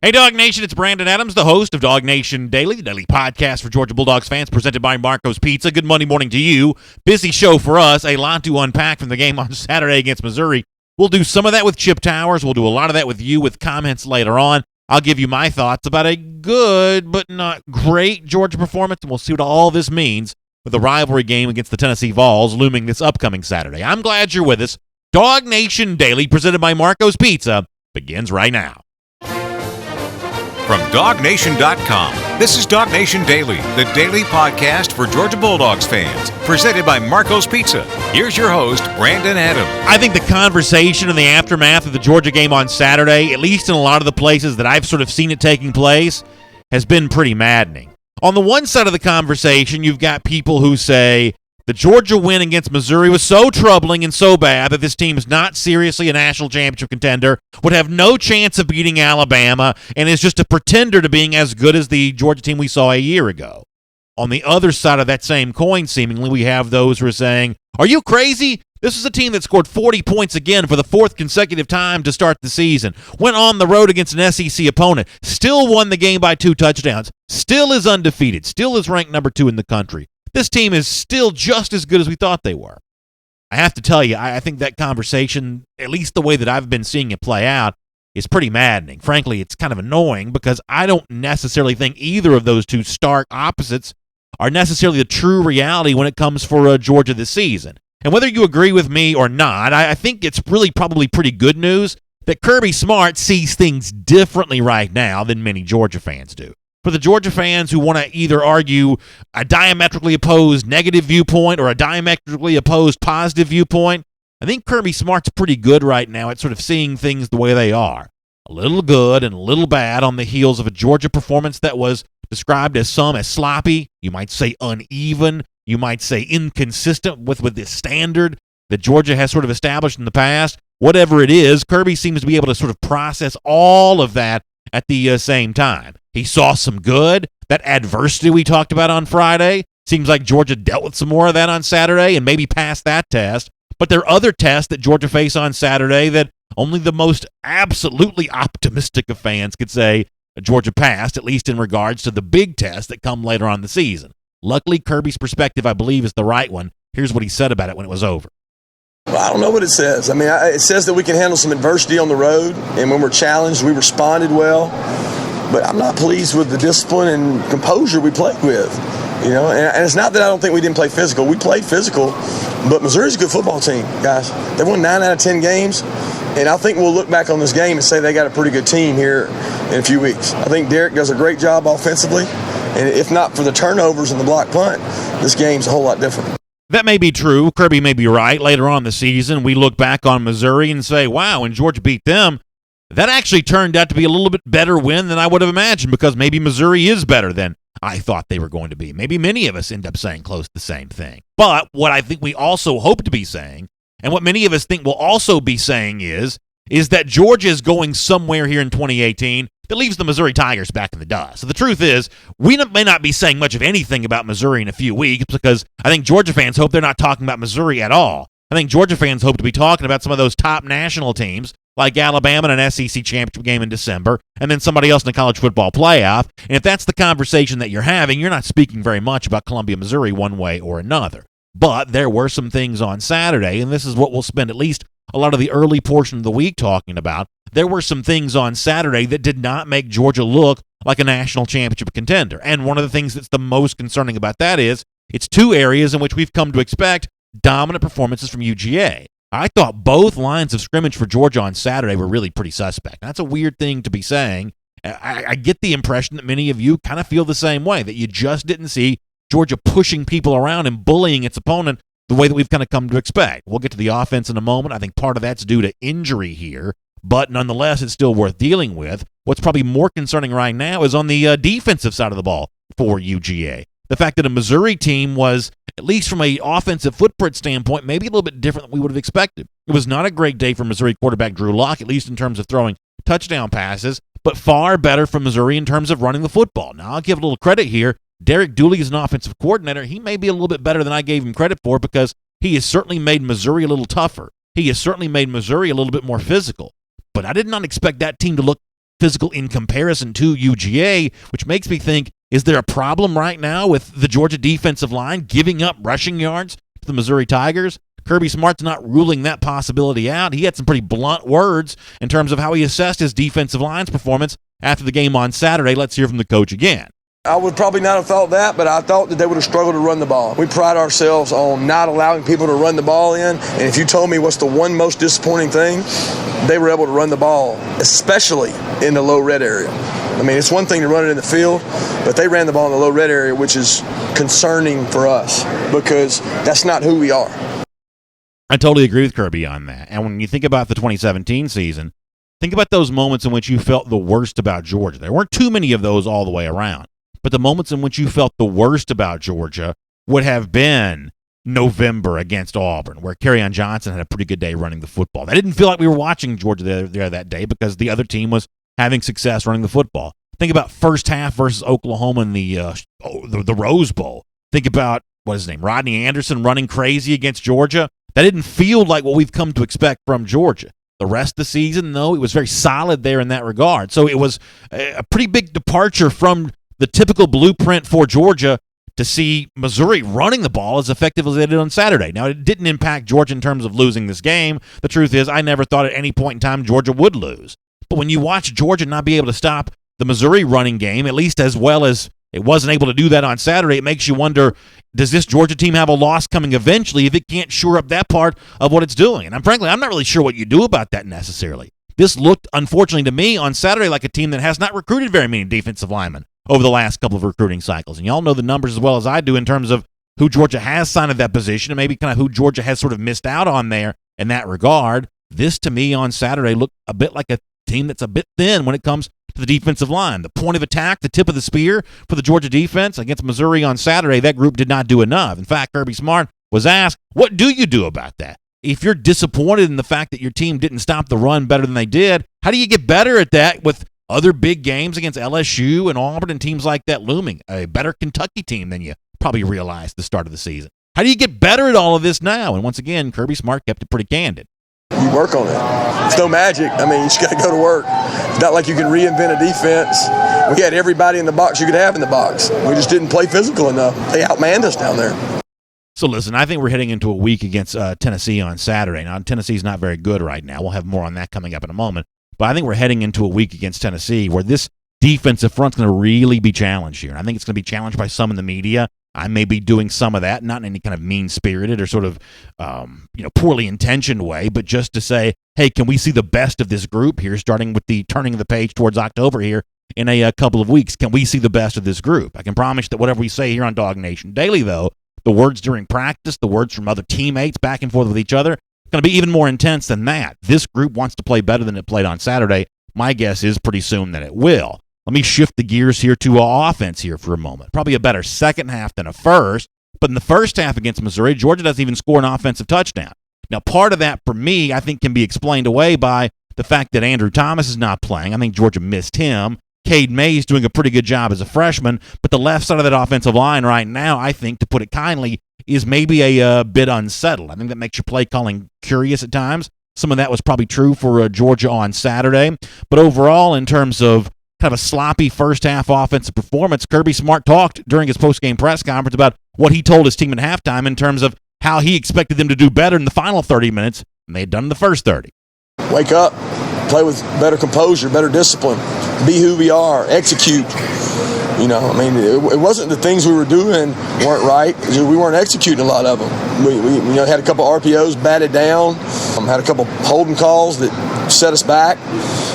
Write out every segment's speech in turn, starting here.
Hey, DawgNation, it's Brandon Adams, the host of DawgNation Daily, the daily podcast for Georgia Bulldogs fans, presented by Marco's Pizza. Good Monday morning to you. Busy show for us, a lot to unpack from the game on Saturday against Missouri. We'll do some of that with Chip Towers. We'll do a lot of that with you with comments later on. I'll give you my thoughts about a good but not great Georgia performance, and we'll see what all this means with the rivalry game against the Tennessee Vols looming this upcoming Saturday. I'm glad you're with us. DawgNation Daily, presented by Marco's Pizza, begins right now. From DawgNation.com, this is DawgNation Daily, the daily podcast for Georgia Bulldogs fans, presented by Marco's Pizza. Here's your host, Brandon Adams. I think the conversation in the aftermath of the Georgia game on Saturday, at least in a lot of the places that I've sort of seen it taking place, has been pretty maddening. On the one side of the conversation, you've got people who say the Georgia win against Missouri was so troubling and so bad that this team is not seriously a national championship contender, would have no chance of beating Alabama, and is just a pretender to being as good as the Georgia team we saw a year ago. On the other side of that same coin, seemingly, we have those who are saying, are you crazy? This is a team that scored 40 points again for the fourth consecutive time to start the season, went on the road against an SEC opponent, still won the game by 2 touchdowns, still is undefeated, still is ranked number 2 in the country. This team is still just as good as we thought they were. I have to tell you, I think that conversation, at least the way that I've been seeing it play out, is pretty maddening. Frankly, it's kind of annoying because I don't necessarily think either of those two stark opposites are necessarily the true reality when it comes for Georgia this season. And whether you agree with me or not, I think it's really probably pretty good news that Kirby Smart sees things differently right now than many Georgia fans do. For the Georgia fans who want to either argue a diametrically opposed negative viewpoint or a diametrically opposed positive viewpoint, I think Kirby Smart's pretty good right now at sort of seeing things the way they are. A little good and a little bad on the heels of a Georgia performance that was described as sloppy, you might say uneven, you might say inconsistent with the standard that Georgia has sort of established in the past. Whatever it is, Kirby seems to be able to sort of process all of that at the same time. He saw some good. That adversity we talked about on Friday, seems like Georgia dealt with some more of that on Saturday and maybe passed that test. But there are other tests that Georgia face on Saturday that only the most absolutely optimistic of fans could say Georgia passed, at least in regards to the big tests that come later on in the season. Luckily, Kirby's perspective, I believe, is the right one. Here's what he said about it when it was over. Well, I don't know what it says. I mean, it says that we can handle some adversity on the road, and when we're challenged, we responded well. But I'm not pleased with the discipline and composure we played with. You know, and it's not that I don't think we didn't play physical. We played physical, but Missouri's a good football team, guys. They won 9 out of 10 games, and I think we'll look back on this game and say they got a pretty good team here in a few weeks. I think Derek does a great job offensively, and if not for the turnovers and the block punt, this game's a whole lot different. That may be true. Kirby may be right. Later on in the season, we look back on Missouri and say, wow, when Georgia beat them, that actually turned out to be a little bit better win than I would have imagined because maybe Missouri is better than I thought they were going to be. Maybe many of us end up saying close to the same thing. But what I think we also hope to be saying, and what many of us think we'll also be saying is that Georgia is going somewhere here in 2018 that leaves the Missouri Tigers back in the dust. So the truth is, we may not be saying much of anything about Missouri in a few weeks because I think Georgia fans hope they're not talking about Missouri at all. I think Georgia fans hope to be talking about some of those top national teams like Alabama in an SEC championship game in December, and then somebody else in the college football playoff. And if that's the conversation that you're having, you're not speaking very much about Columbia, Missouri one way or another. But there were some things on Saturday, and this is what we'll spend at least a lot of the early portion of the week talking about. There were some things on Saturday that did not make Georgia look like a national championship contender. And one of the things that's the most concerning about that is it's 2 areas in which we've come to expect dominant performances from UGA. I thought both lines of scrimmage for Georgia on Saturday were really pretty suspect. That's a weird thing to be saying. I get the impression that many of you kind of feel the same way, that you just didn't see Georgia pushing people around and bullying its opponent the way that we've kind of come to expect. We'll get to the offense in a moment. I think part of that's due to injury here, but nonetheless, it's still worth dealing with. What's probably more concerning right now is on the defensive side of the ball for UGA. The fact that a Missouri team was, at least from an offensive footprint standpoint, maybe a little bit different than we would have expected. It was not a great day for Missouri quarterback Drew Lock, at least in terms of throwing touchdown passes, but far better for Missouri in terms of running the football. Now, I'll give a little credit here. Derek Dooley is an offensive coordinator. He may be a little bit better than I gave him credit for because he has certainly made Missouri a little tougher. He has certainly made Missouri a little bit more physical. But I did not expect that team to look physical in comparison to UGA, which makes me think, is there a problem right now with the Georgia defensive line giving up rushing yards to the Missouri Tigers? Kirby Smart's not ruling that possibility out. He had some pretty blunt words in terms of how he assessed his defensive line's performance after the game on Saturday. Let's hear from the coach again. I would probably not have thought that, but I thought that they would have struggled to run the ball. We pride ourselves on not allowing people to run the ball in, and if you told me what's the one most disappointing thing, they were able to run the ball, especially in the low red area. I mean, it's one thing to run it in the field, but they ran the ball in the low red area, which is concerning for us because that's not who we are. I totally agree with Kirby on that. And when you think about the 2017 season, think about those moments in which you felt the worst about Georgia. There weren't too many of those all the way around. But the moments in which you felt the worst about Georgia would have been November against Auburn, where Kerryon Johnson had a pretty good day running the football. I didn't feel like we were watching Georgia there that day because the other team was having success running the football. Think about first half versus Oklahoma in the Rose Bowl. Think about, what's his name, Rodney Anderson running crazy against Georgia. That didn't feel like what we've come to expect from Georgia. The rest of the season, though, it was very solid there in that regard. So it was a pretty big departure from the typical blueprint for Georgia to see Missouri running the ball as effective as they did on Saturday. Now, it didn't impact Georgia in terms of losing this game. The truth is, I never thought at any point in time Georgia would lose. But when you watch Georgia not be able to stop the Missouri running game, at least as well as it wasn't able to do that on Saturday, it makes you wonder, does this Georgia team have a loss coming eventually if it can't shore up that part of what it's doing? And frankly, I'm not really sure what you do about that necessarily. This looked, unfortunately to me, on Saturday like a team that has not recruited very many defensive linemen over the last couple of recruiting cycles. And y'all know the numbers as well as I do in terms of who Georgia has signed at that position and maybe kind of who Georgia has sort of missed out on there in that regard. This, to me, on Saturday looked a bit like a team that's a bit thin when it comes to the defensive line. The point of attack, the tip of the spear for the Georgia defense against Missouri on Saturday, that group did not do enough. In fact, Kirby Smart was asked, what do you do about that? If you're disappointed in the fact that your team didn't stop the run better than they did, how do you get better at that with other big games against LSU and Auburn and teams like that looming? A better Kentucky team than you probably realized at the start of the season. How do you get better at all of this now? And once again, Kirby Smart kept it pretty candid. You work on it. It's no magic. I mean, you just got to go to work. It's not like you can reinvent a defense. We had everybody in the box you could have in the box. We just didn't play physical enough. They outmanned us down there. So listen, I think we're heading into a week against Tennessee on Saturday. Now, Tennessee's not very good right now. We'll have more on that coming up in a moment. But I think we're heading into a week against Tennessee where this defensive front's going to really be challenged here. And I think it's going to be challenged by some in the media. I may be doing some of that, not in any kind of mean-spirited or sort of poorly intentioned way, but just to say, hey, can we see the best of this group here, starting with the turning of the page towards October here in a couple of weeks? Can we see the best of this group? I can promise that whatever we say here on DawgNation Daily, though, the words during practice, the words from other teammates back and forth with each other, going to be even more intense than that. This group wants to play better than it played on Saturday. My guess is pretty soon that it will. Let me shift the gears here to offense here for a moment. Probably a better second half than a first, but in the first half against Missouri, Georgia doesn't even score an offensive touchdown. Now, part of that, for me, I think can be explained away by the fact that Andrew Thomas is not playing. I think Georgia missed him. Cade Mays doing a pretty good job as a freshman, but the left side of that offensive line right now, I think, to put it kindly, is maybe a bit unsettled. I think that makes your play calling curious at times. Some of that was probably true for Georgia on Saturday, but overall, in terms of kind of a sloppy first-half offensive performance, Kirby Smart talked during his post-game press conference about what he told his team at halftime in terms of how he expected them to do better in the final 30 minutes than they had done in the first 30. Wake up, play with better composure, better discipline, be who we are, execute. It wasn't the things we were doing weren't right. We weren't executing a lot of them. We had a couple RPOs batted down, had a couple holding calls that set us back.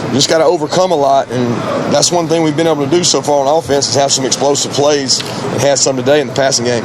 You just got to overcome a lot, and that's one thing we've been able to do so far on offense is have some explosive plays and had some today in the passing game.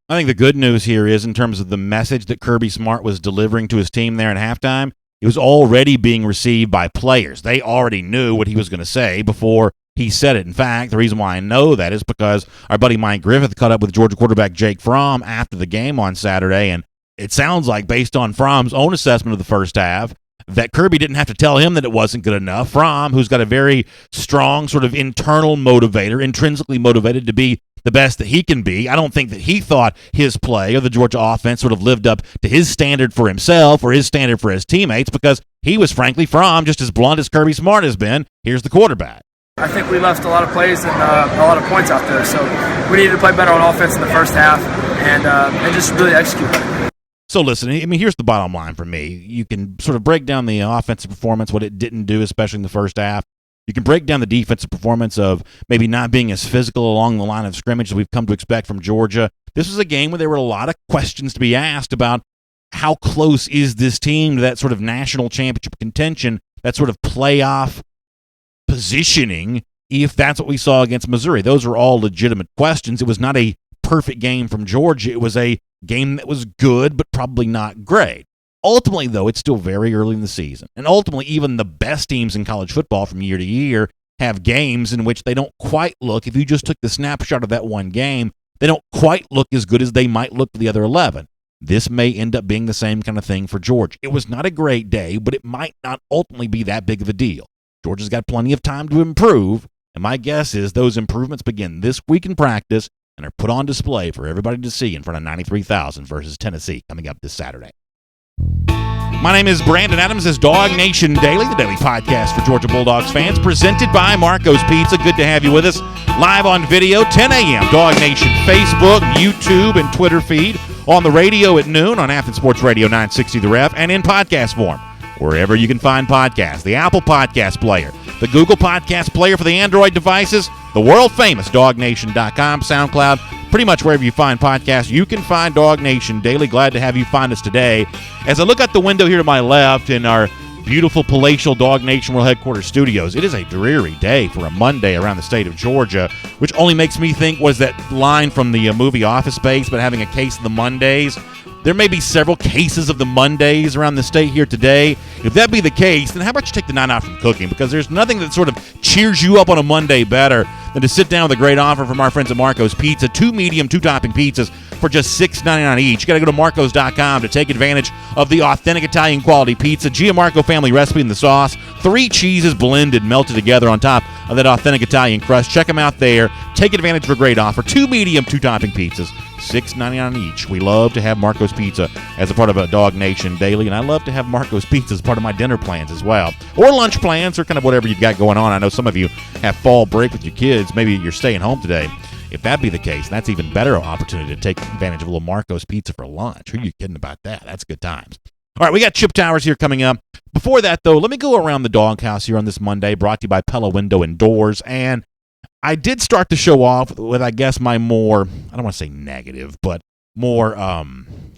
I think the good news here is in terms of the message that Kirby Smart was delivering to his team there at halftime, it was already being received by players. They already knew what he was going to say before he said it. In fact, the reason why I know that is because our buddy Mike Griffith caught up with Georgia quarterback Jake Fromm after the game on Saturday, and it sounds like, based on Fromm's own assessment of the first half, that Kirby didn't have to tell him that it wasn't good enough. Fromm, who's got a very strong sort of internal motivator, intrinsically motivated to be the best that he can be. I don't think that he thought his play or the Georgia offense sort of lived up to his standard for himself or his standard for his teammates, because He was frankly Fromm, just as blunt as Kirby Smart has been. Here's the quarterback. I think we left a lot of plays and a lot of points out there, so we needed to play better on offense in the first half and just really execute better. So listen, I mean, here's the bottom line for me. You can sort of break down the offensive performance, what it didn't do, especially in the first half. You can break down the defensive performance of maybe not being as physical along the line of scrimmage as we've come to expect from Georgia. This was a game where there were a lot of questions to be asked about how close is this team to that sort of national championship contention, that sort of playoff positioning, if that's what we saw against Missouri. Those are all legitimate questions. It was not a perfect game from Georgia. It was a game that was good, but probably not great. Ultimately, though, it's still very early in the season. And ultimately, even the best teams in college football from year to year have games in which they don't quite look, if you just took the snapshot of that one game, they don't quite look as good as they might look for the other 11. This may end up being the same kind of thing for Georgia. It was not a great day, but it might not ultimately be that big of a deal. Georgia's got plenty of time to improve, and my guess is those improvements begin this week in practice and are put on display for everybody to see in front of 93,000 versus Tennessee coming up this Saturday. My name is Brandon Adams. This is DawgNation Daily, the daily podcast for Georgia Bulldogs fans, presented by Marco's Pizza. Good to have you with us. Live on video, 10 a.m., DawgNation Facebook, YouTube, and Twitter feed. On the radio at noon on Athens Sports Radio 960 The Ref, and in podcast form, wherever you can find podcasts. The Apple Podcast Player, the Google Podcast Player for the Android devices, the world-famous DawgNation.com, SoundCloud, pretty much wherever you find podcasts, you can find DawgNation Daily. Glad to have you find us today. As I look out the window here to my left in our beautiful palatial DawgNation World Headquarters studios, it is a dreary day for a Monday around the state of Georgia, which only makes me think, was that line from the movie Office Space, but having a case of the Mondays? There may be several cases of the Mondays around the state here today. If that be the case, then how about you take the night off from cooking? Because there's nothing that sort of cheers you up on a Monday better than to sit down with a great offer from our friends at Marco's Pizza. 2 medium, 2-topping pizzas for just $6.99 each. You got to go to marcos.com to take advantage of the authentic Italian quality pizza. Gianmarco family recipe in the sauce. 3 cheeses blended, melted together on top of that authentic Italian crust. Check them out there. Take advantage of a great offer. 2 medium, 2-topping pizzas. $6.99 each. We love to have Marco's Pizza as a part of a DawgNation Daily, and I love to have Marco's Pizza as part of my dinner plans as well, or lunch plans, or kind of whatever you've got going on. I know some of you have fall break with your kids. Maybe you're staying home today. If that be the case, that's even better opportunity to take advantage of a little Marco's Pizza for lunch. Who are you kidding about that? That's good times. All right, we got Chip Towers here coming up. Before that, though, let me go around the doghouse here on this Monday, brought to you by Pella Window and Doors. And I did start to show off with, I guess, my more, I don't want to say negative, but more,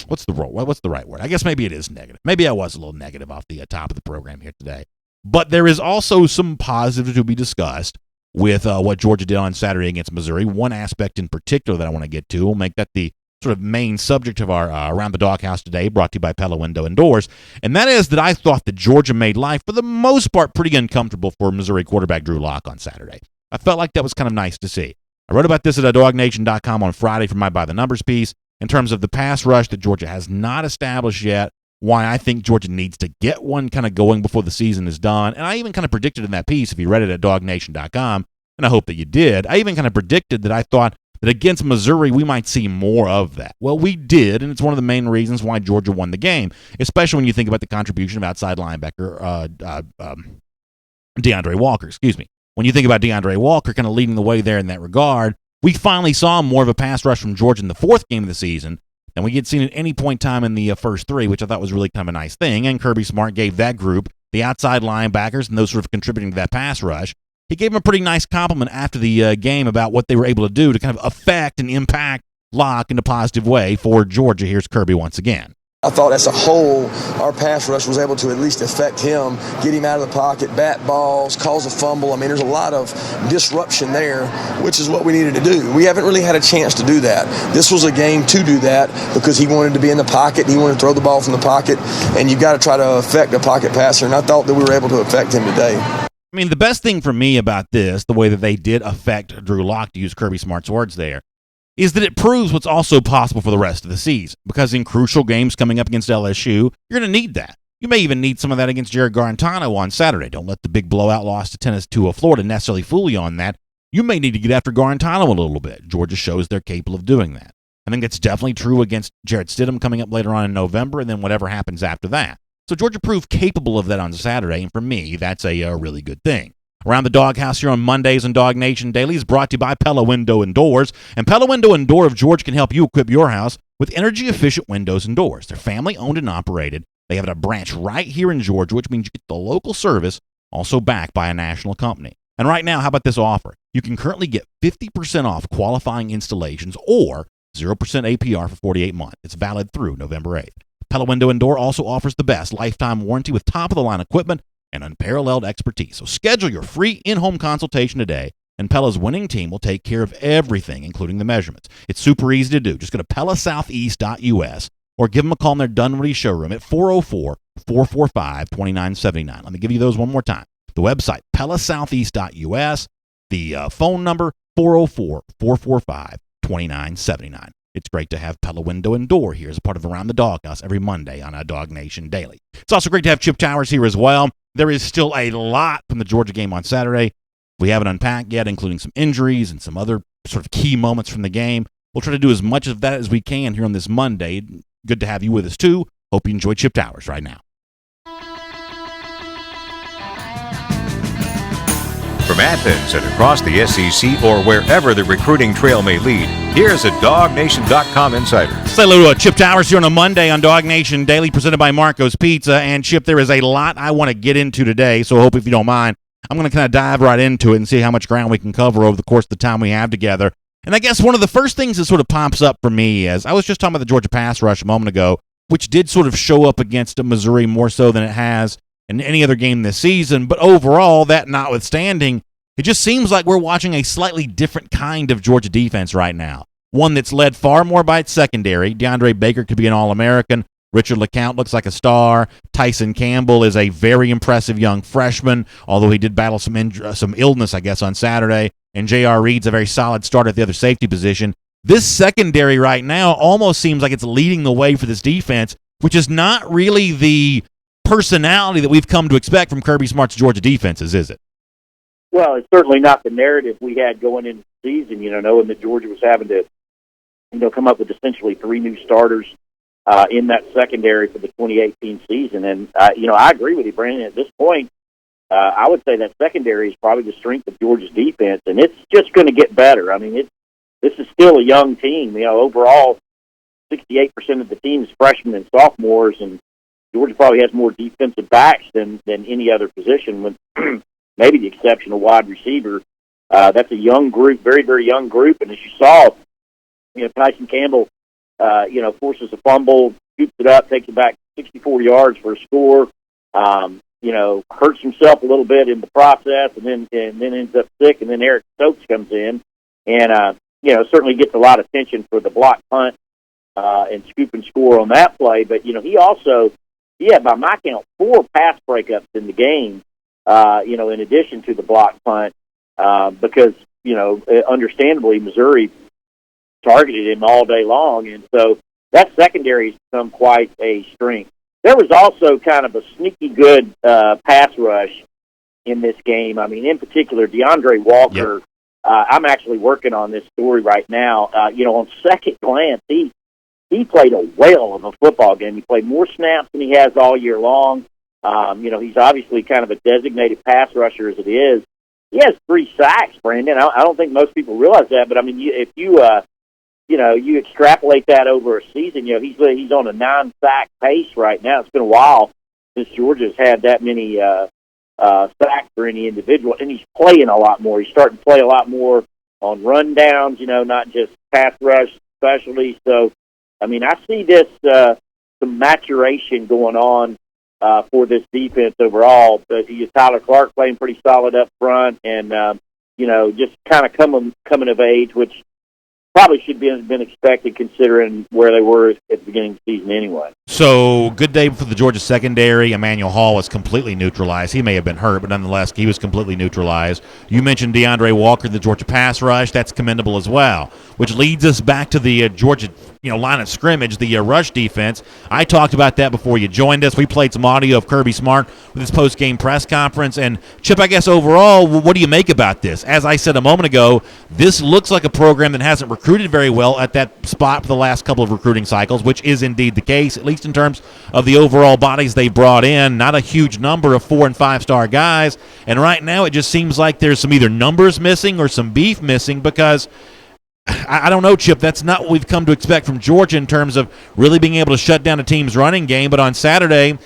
what's the right word? I guess maybe it is negative. Maybe I was a little negative off the top of the program here today. But there is also some positives to be discussed with what Georgia did on Saturday against Missouri. One aspect in particular that I want to get to, we'll make that the sort of main subject of our Around the Doghouse today, brought to you by Pella Window and Doors, and that is that I thought that Georgia made life, for the most part, pretty uncomfortable for Missouri quarterback Drew Lock on Saturday. I felt like that was kind of nice to see. I wrote about this at DawgNation.com on Friday for my By the Numbers piece in terms of the pass rush that Georgia has not established yet, why I think Georgia needs to get one kind of going before the season is done. And I even kind of predicted in that piece, if you read it at DawgNation.com, and I hope that you did, I even kind of predicted that I thought that against Missouri we might see more of that. Well, we did, and it's one of the main reasons why Georgia won the game, especially when you think about the contribution of outside linebacker DeAndre Walker, When you think about DeAndre Walker kind of leading the way there in that regard, we finally saw more of a pass rush from Georgia in the 4th game of the season than we had seen at any point in time in the first 3, which I thought was really kind of a nice thing. And Kirby Smart gave that group, the outside linebackers and those sort of contributing to that pass rush, he gave them a pretty nice compliment after the game about what they were able to do to kind of affect and impact Lock in a positive way for Georgia. Here's Kirby once again. I thought as a whole, our pass rush was able to at least affect him, get him out of the pocket, bat balls, cause a fumble. I mean, there's a lot of disruption there, which is what we needed to do. We haven't really had a chance to do that. This was a game to do that because he wanted to be in the pocket, and he wanted to throw the ball from the pocket, and you've got to try to affect a pocket passer, and I thought that we were able to affect him today. I mean, the best thing for me about this, the way that they did affect Drew Lock, to use Kirby Smart's words there, is that it proves what's also possible for the rest of the season. Because in crucial games coming up against LSU, you're going to need that. You may even need some of that against Jared Garantano on Saturday. Don't let the big blowout loss to Tennessee to Florida necessarily fool you on that. You may need to get after Garantano a little bit. Georgia shows they're capable of doing that. I think that's definitely true against Jarrett Stidham coming up later on in November, and then whatever happens after that. So Georgia proved capable of that on Saturday, and for me, that's a really good thing. Around the Doghouse here on Mondays on DawgNation Daily is brought to you by Pella Window and Doors. And Pella Window and Door of Georgia can help you equip your house with energy-efficient windows and doors. They're family-owned and operated. They have a branch right here in Georgia, which means you get the local service, also backed by a national company. And right now, how about this offer? You can currently get 50% off qualifying installations or 0% APR for 48 months. It's valid through November 8th. Pella Window and Door also offers the best lifetime warranty with top-of-the-line equipment and unparalleled expertise. So schedule your free in-home consultation today, and Pella's winning team will take care of everything, including the measurements. It's super easy to do. Just go to pellasoutheast.us or give them a call in their Dunwoody showroom at 404-445-2979. Let me give you those one more time. The website, pellasoutheast.us. The phone number, 404-445-2979. It's great to have Pella Window and Door here as a part of Around the Doghouse every Monday on DawgNation Daily. It's also great to have Chip Towers here as well. There is still a lot from the Georgia game on Saturday we haven't unpacked yet, including some injuries and some other sort of key moments from the game. We'll try to do as much of that as we can here on this Monday. Good to have you with us, too. Hope you enjoy Chip Towers right now. From Athens and across the SEC or wherever the recruiting trail may lead, here's a DawgNation.com insider. Say hello to Chip Towers here on a Monday on DawgNation Daily, presented by Marco's Pizza. And Chip, there is a lot I want to get into today, so I hope if you don't mind, I'm going to kind of dive right into it and see how much ground we can cover over the course of the time we have together. And I guess one of the first things that sort of pops up for me is I was just talking about the Georgia pass rush a moment ago, which did sort of show up against Missouri more so than it has in any other game this season. But overall, that notwithstanding, it just seems like we're watching a slightly different kind of Georgia defense right now. One that's led far more by its secondary. DeAndre Baker could be an All-American. Richard LeCount looks like a star. Tyson Campbell is a very impressive young freshman, although he did battle some illness, I guess, on Saturday. And J.R. Reed's a very solid starter at the other safety position. This secondary right now almost seems like it's leading the way for this defense, which is not really the personality that we've come to expect from Kirby Smart's Georgia defenses, is it? Well, it's certainly not the narrative we had going into the season, knowing that Georgia was having to, come up with essentially three new starters in that secondary for the 2018 season. And, I agree with you, Brandon. At this point, I would say that secondary is probably the strength of Georgia's defense, and it's just going to get better. I mean, this is still a young team. Overall, 68% of the team is freshmen and sophomores, and Georgia probably has more defensive backs than any other position, with maybe the exception of wide receiver. That's a young group, very, very young group, and as you saw, Tyson Campbell, forces a fumble, scoops it up, takes it back 64 yards for a score. Hurts himself a little bit in the process, and then ends up sick. And then Eric Stokes comes in, and certainly gets a lot of attention for the block punt and scoop and score on that play. But he had by my count 4 pass breakups in the game. In addition to the block punt, because understandably Missouri targeted him all day long, and so that secondary has become quite a strength. There was also kind of a sneaky good pass rush in this game. I mean, in particular, DeAndre Walker. Yep. I'm actually working on this story right now. On second glance, he played a whale of a football game. He played more snaps than he has all year long. He's obviously kind of a designated pass rusher as it is. He has 3 sacks, Brandon. I don't think most people realize that, but I mean, if you extrapolate that over a season, he's on a 9-sack pace right now. It's been a while since Georgia's had that many sacks for any individual, and he's playing a lot more. He's starting to play a lot more on rundowns, not just pass rush specialties. So, I mean, I see this some maturation going on for this defense overall. But Tyler Clark playing pretty solid up front, and just kind of coming of age, which probably should have been expected considering where they were at the beginning of the season anyway. So, good day for the Georgia secondary. Emmanuel Hall was completely neutralized. He may have been hurt, but nonetheless, he was completely neutralized. You mentioned DeAndre Walker, the Georgia pass rush. That's commendable as well, which leads us back to the Georgia line of scrimmage, the rush defense. I talked about that before you joined us. We played some audio of Kirby Smart with his post-game press conference. And, Chip, I guess overall, what do you make about this? As I said a moment ago, this looks like a program that hasn't recruited recruited very well at that spot for the last couple of recruiting cycles, which is indeed the case, at least in terms of the overall bodies they brought in. Not a huge number of 4- and 5-star guys, and right now it just seems like there's some either numbers missing or some beef missing because I don't know, Chip. That's not what we've come to expect from Georgia in terms of really being able to shut down a team's running game. But on Saturday,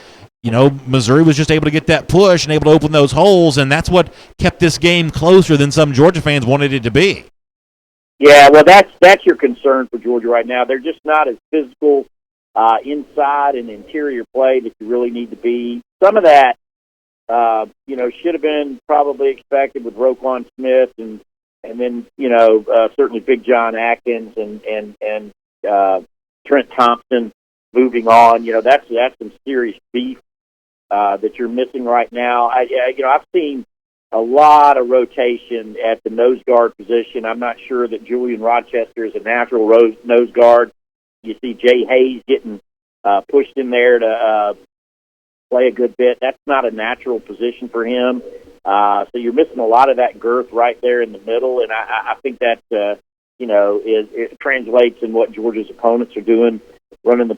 Missouri was just able to get that push and able to open those holes, and that's what kept this game closer than some Georgia fans wanted it to be. Yeah, well, that's your concern for Georgia right now. They're just not as physical inside and interior play that you really need to be. Some of that, should have been probably expected with Roquan Smith and then certainly Big John Atkins and Trent Thompson moving on. That's some serious beef that you're missing right now. I've seen a lot of rotation at the nose guard position. I'm not sure that Julian Rochester is a natural nose guard. You see Jay Hayes getting pushed in there to play a good bit. That's not a natural position for him. So you're missing a lot of that girth right there in the middle, and I think that it translates in what Georgia's opponents are doing, running the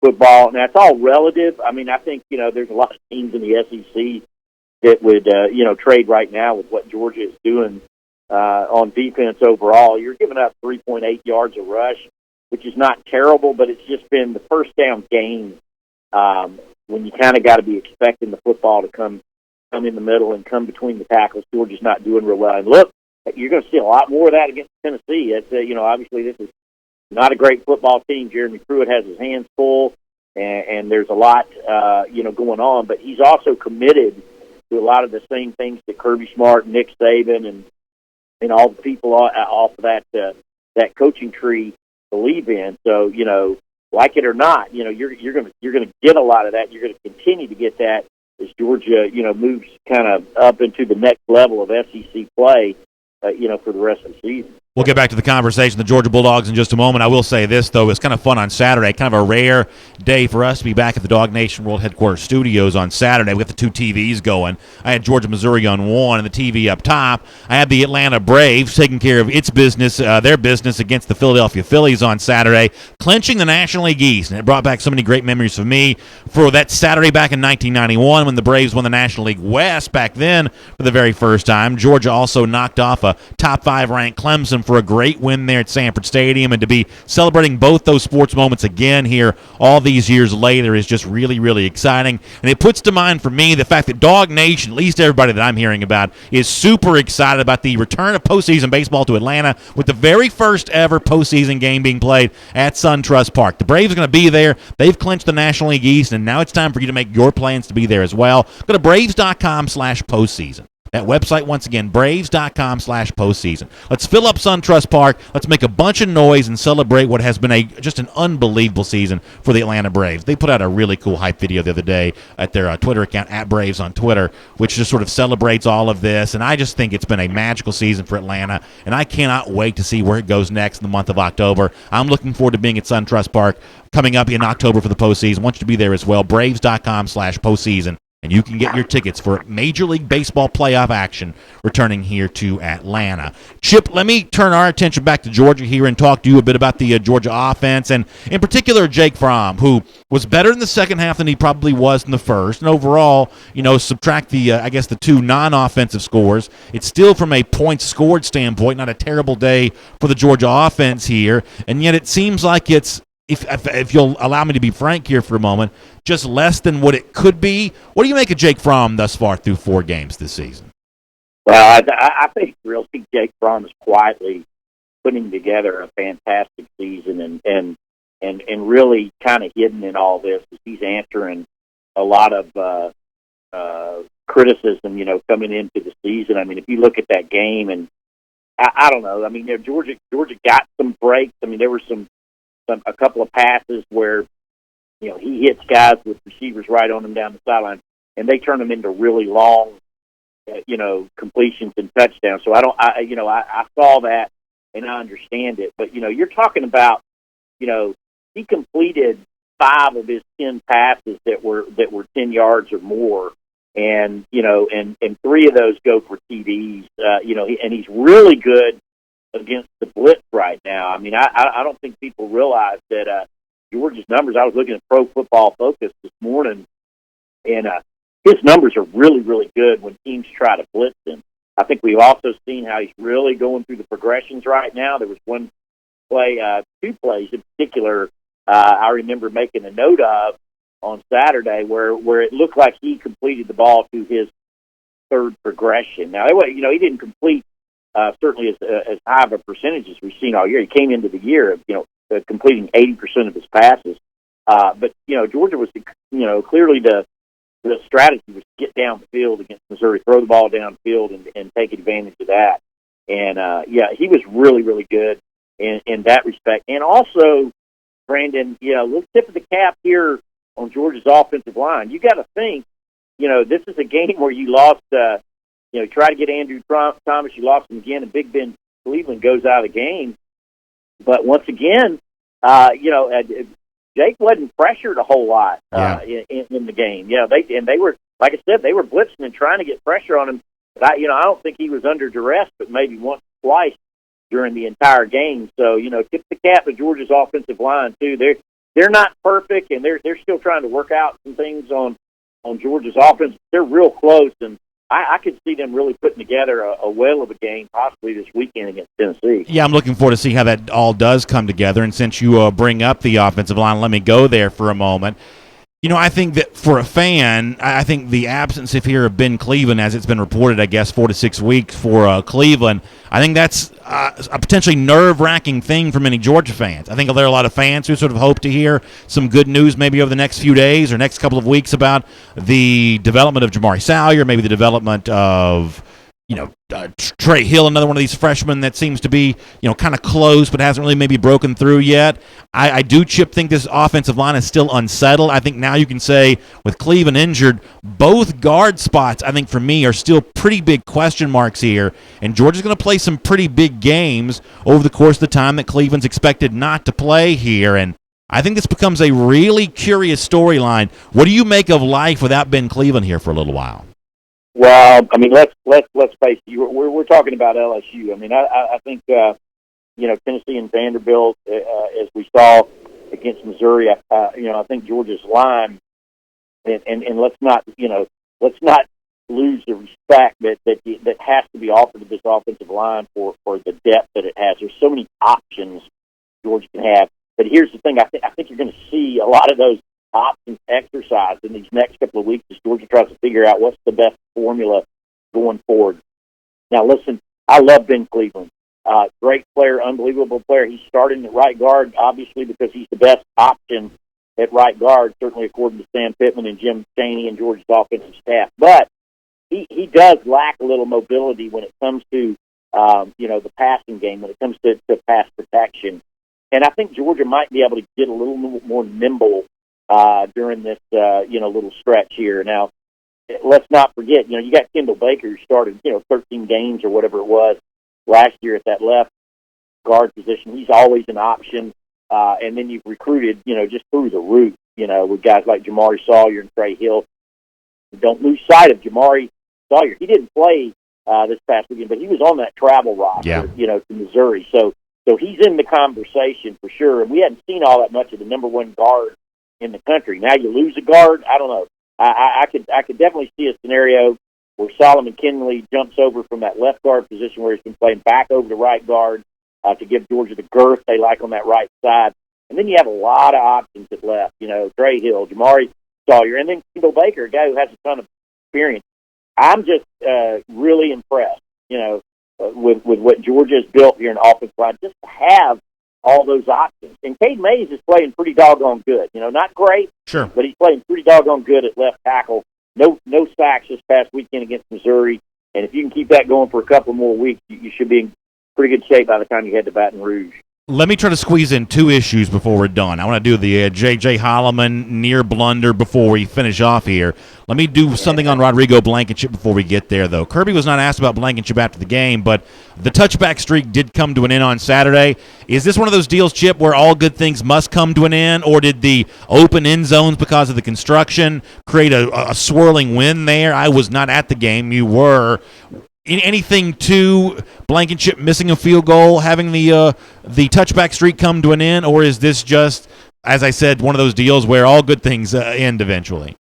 football, and that's all relative. I mean, I think there's a lot of teams in the SEC that would trade right now with what Georgia is doing on defense overall. You're giving up 3.8 yards a rush, which is not terrible, but it's just been the first down game when you kind of got to be expecting the football to come in the middle and come between the tackles. Georgia's not doing real well. And look, you're going to see a lot more of that against Tennessee. It's obviously this is not a great football team. Jeremy Pruitt has his hands full, and there's a lot going on. But he's also committed to a lot of the same things that Kirby Smart, Nick Saban, and all the people off of that coaching tree believe in. So like it or not, you're going to get a lot of that. You're going to continue to get that as Georgia, moves kind of up into the next level of SEC play, for the rest of the season. We'll get back to the conversation, the Georgia Bulldogs, in just a moment. I will say this, though. It's kind of fun on Saturday, kind of a rare day for us to be back at the DawgNation World Headquarters Studios on Saturday. We got the two TVs going. I had Georgia, Missouri on one, and the TV up top. I had the Atlanta Braves taking care of its business, their business against the Philadelphia Phillies on Saturday, clinching the National League East. And it brought back so many great memories for me for that Saturday back in 1991 when the Braves won the National League West back then for the very first time. Georgia also knocked off a top 5 ranked Clemson for a great win there at Sanford Stadium, and to be celebrating both those sports moments again here all these years later is just really, really exciting. And it puts to mind for me the fact that DawgNation, at least everybody that I'm hearing about, is super excited about the return of postseason baseball to Atlanta with the very first ever postseason game being played at SunTrust Park. The Braves are going to be there. They've clinched the National League East, and now it's time for you to make your plans to be there as well. Go to Braves.com/postseason. That website, once again, Braves.com/postseason. Let's fill up SunTrust Park. Let's make a bunch of noise and celebrate what has been just an unbelievable season for the Atlanta Braves. They put out a really cool hype video the other day at their Twitter account, @Braves on Twitter, which just sort of celebrates all of this. And I just think it's been a magical season for Atlanta, and I cannot wait to see where it goes next in the month of October. I'm looking forward to being at SunTrust Park coming up in October for the postseason. I want you to be there as well. Braves.com/postseason. And you can get your tickets for Major League Baseball playoff action returning here to Atlanta. Chip, let me turn our attention back to Georgia here and talk to you a bit about the Georgia offense, and in particular Jake Fromm, who was better in the second half than he probably was in the first. And overall, subtract the two non-offensive scores, it's still from a points scored standpoint not a terrible day for the Georgia offense here. And yet it seems like it's, if you'll allow me to be frank here for a moment, just less than what it could be. What do you make of Jake Fromm thus far through 4 games this season? Well, I think really Jake Fromm is quietly putting together a fantastic season and really kind of hidden in all this as he's answering a lot of criticism, coming into the season. I mean, if you look at that game, and I don't know, I mean, Georgia got some breaks. I mean, there were a couple of passes where he hits guys with receivers right on him down the sideline, and they turn them into really long, completions and touchdowns. So I saw that and I understand it. But you're talking about, he completed 5 of his 10 passes that were 10 yards or more, and and 3 of those go for TDs. And he's really good against the blitz right now. I mean, I don't think people realize that Georgia's numbers. I was looking at Pro Football Focus this morning, and his numbers are really, really good when teams try to blitz him. I think we've also seen how he's really going through the progressions right now. There was one play, two plays in particular, I remember making a note of on Saturday where it looked like he completed the ball to his third progression. Now, he didn't complete certainly as high of a percentage as we've seen all year. He came into the year, completing 80% of his passes. But Georgia was, clearly the strategy was to get downfield against Missouri, throw the ball downfield and take advantage of that. And, he was really, really good in that respect. And also, Brandon, let's tip of the cap here on Georgia's offensive line. You got to think, this is a game where you lost, try to get Andrew Thomas, you lost him again, and Big Ben Cleveland goes out of the game. But once again, Jake wasn't pressured a whole lot in the game. They were, like I said, they were blitzing and trying to get pressure on him. But I don't think he was under duress, but maybe once or twice during the entire game. So, tip the cap to Georgia's offensive line too. They're not perfect, and they're still trying to work out some things on Georgia's offense. They're real close, and I could see them really putting together a whale of a game possibly this weekend against Tennessee. Yeah, I'm looking forward to see how that all does come together. And since you bring up the offensive line, let me go there for a moment. I think that for a fan, I think the absence of here of Ben Cleveland, as it's been reported, 4 to 6 weeks for Cleveland, I think that's a potentially nerve-wracking thing for many Georgia fans. I think there are a lot of fans who sort of hope to hear some good news maybe over the next few days or next couple of weeks about the development of Jamari Salyer, maybe the development of Trey Hill, another one of these freshmen that seems to be, kind of close but hasn't really maybe broken through yet. I do, Chip, think this offensive line is still unsettled. I think now you can say with Cleveland injured, both guard spots, I think for me, are still pretty big question marks here. And Georgia's going to play some pretty big games over the course of the time that Cleveland's expected not to play here. And I think this becomes a really curious storyline. What do you make of life without Ben Cleveland here for a little while? Well, I mean, let's face it. We're talking about LSU. I mean, I think Tennessee and Vanderbilt, as we saw against Missouri. I think Georgia's line, and let's not lose the respect that has to be offered to this offensive line for the depth that it has. There's so many options Georgia can have. But here's the thing: I think you're going to see a lot of those options exercised in these next couple of weeks as Georgia tries to figure out what's the best formula going forward. Now, listen, I love Ben Cleveland. Great player, unbelievable player. He's starting at right guard, obviously, because he's the best option at right guard, certainly according to Sam Pittman and Jim Chaney and Georgia's offensive staff. But he does lack a little mobility when it comes to, the passing game, when it comes to pass protection. And I think Georgia might be able to get a little more nimble during this, little stretch here. Now, let's not forget, you got Kendall Baker who started, 13 games or whatever it was last year at that left guard position. He's always an option. And then you've recruited, just through the roof, with guys like Jamari Salyer and Trey Hill. Don't lose sight of Jamari Salyer. He didn't play this past weekend, but he was on that travel roster, to Missouri. So he's in the conversation for sure. And we hadn't seen all that much of the number one guard in the country. Now you lose a guard. I don't know. I could definitely see a scenario where Solomon Kinley jumps over from that left guard position where he's been playing back over to right guard to give Georgia the girth they like on that right side. And then you have a lot of options at left. Trey Hill, Jamari Salyer, and then Kendall Baker, a guy who has a ton of experience. I'm just really impressed, with what Georgia has built here in the offensive line, just to have all those options. And Cade Mays is playing pretty doggone good. Not great, sure, but he's playing pretty doggone good at left tackle. No sacks this past weekend against Missouri. And if you can keep that going for a couple more weeks, you should be in pretty good shape by the time you head to Baton Rouge. Let me try to squeeze in two issues before we're done. I want to do the J.J. Holloman near blunder before we finish off here. Let me do something on Rodrigo Blankenship before we get there, though. Kirby was not asked about Blankenship after the game, but the touchback streak did come to an end on Saturday. Is this one of those deals, Chip, where all good things must come to an end, or did the open end zones because of the construction create a swirling wind there? I was not at the game. You were. anything to Blankenship missing a field goal, having the touchback streak come to an end, or is this just, as I said, one of those deals where all good things end eventually?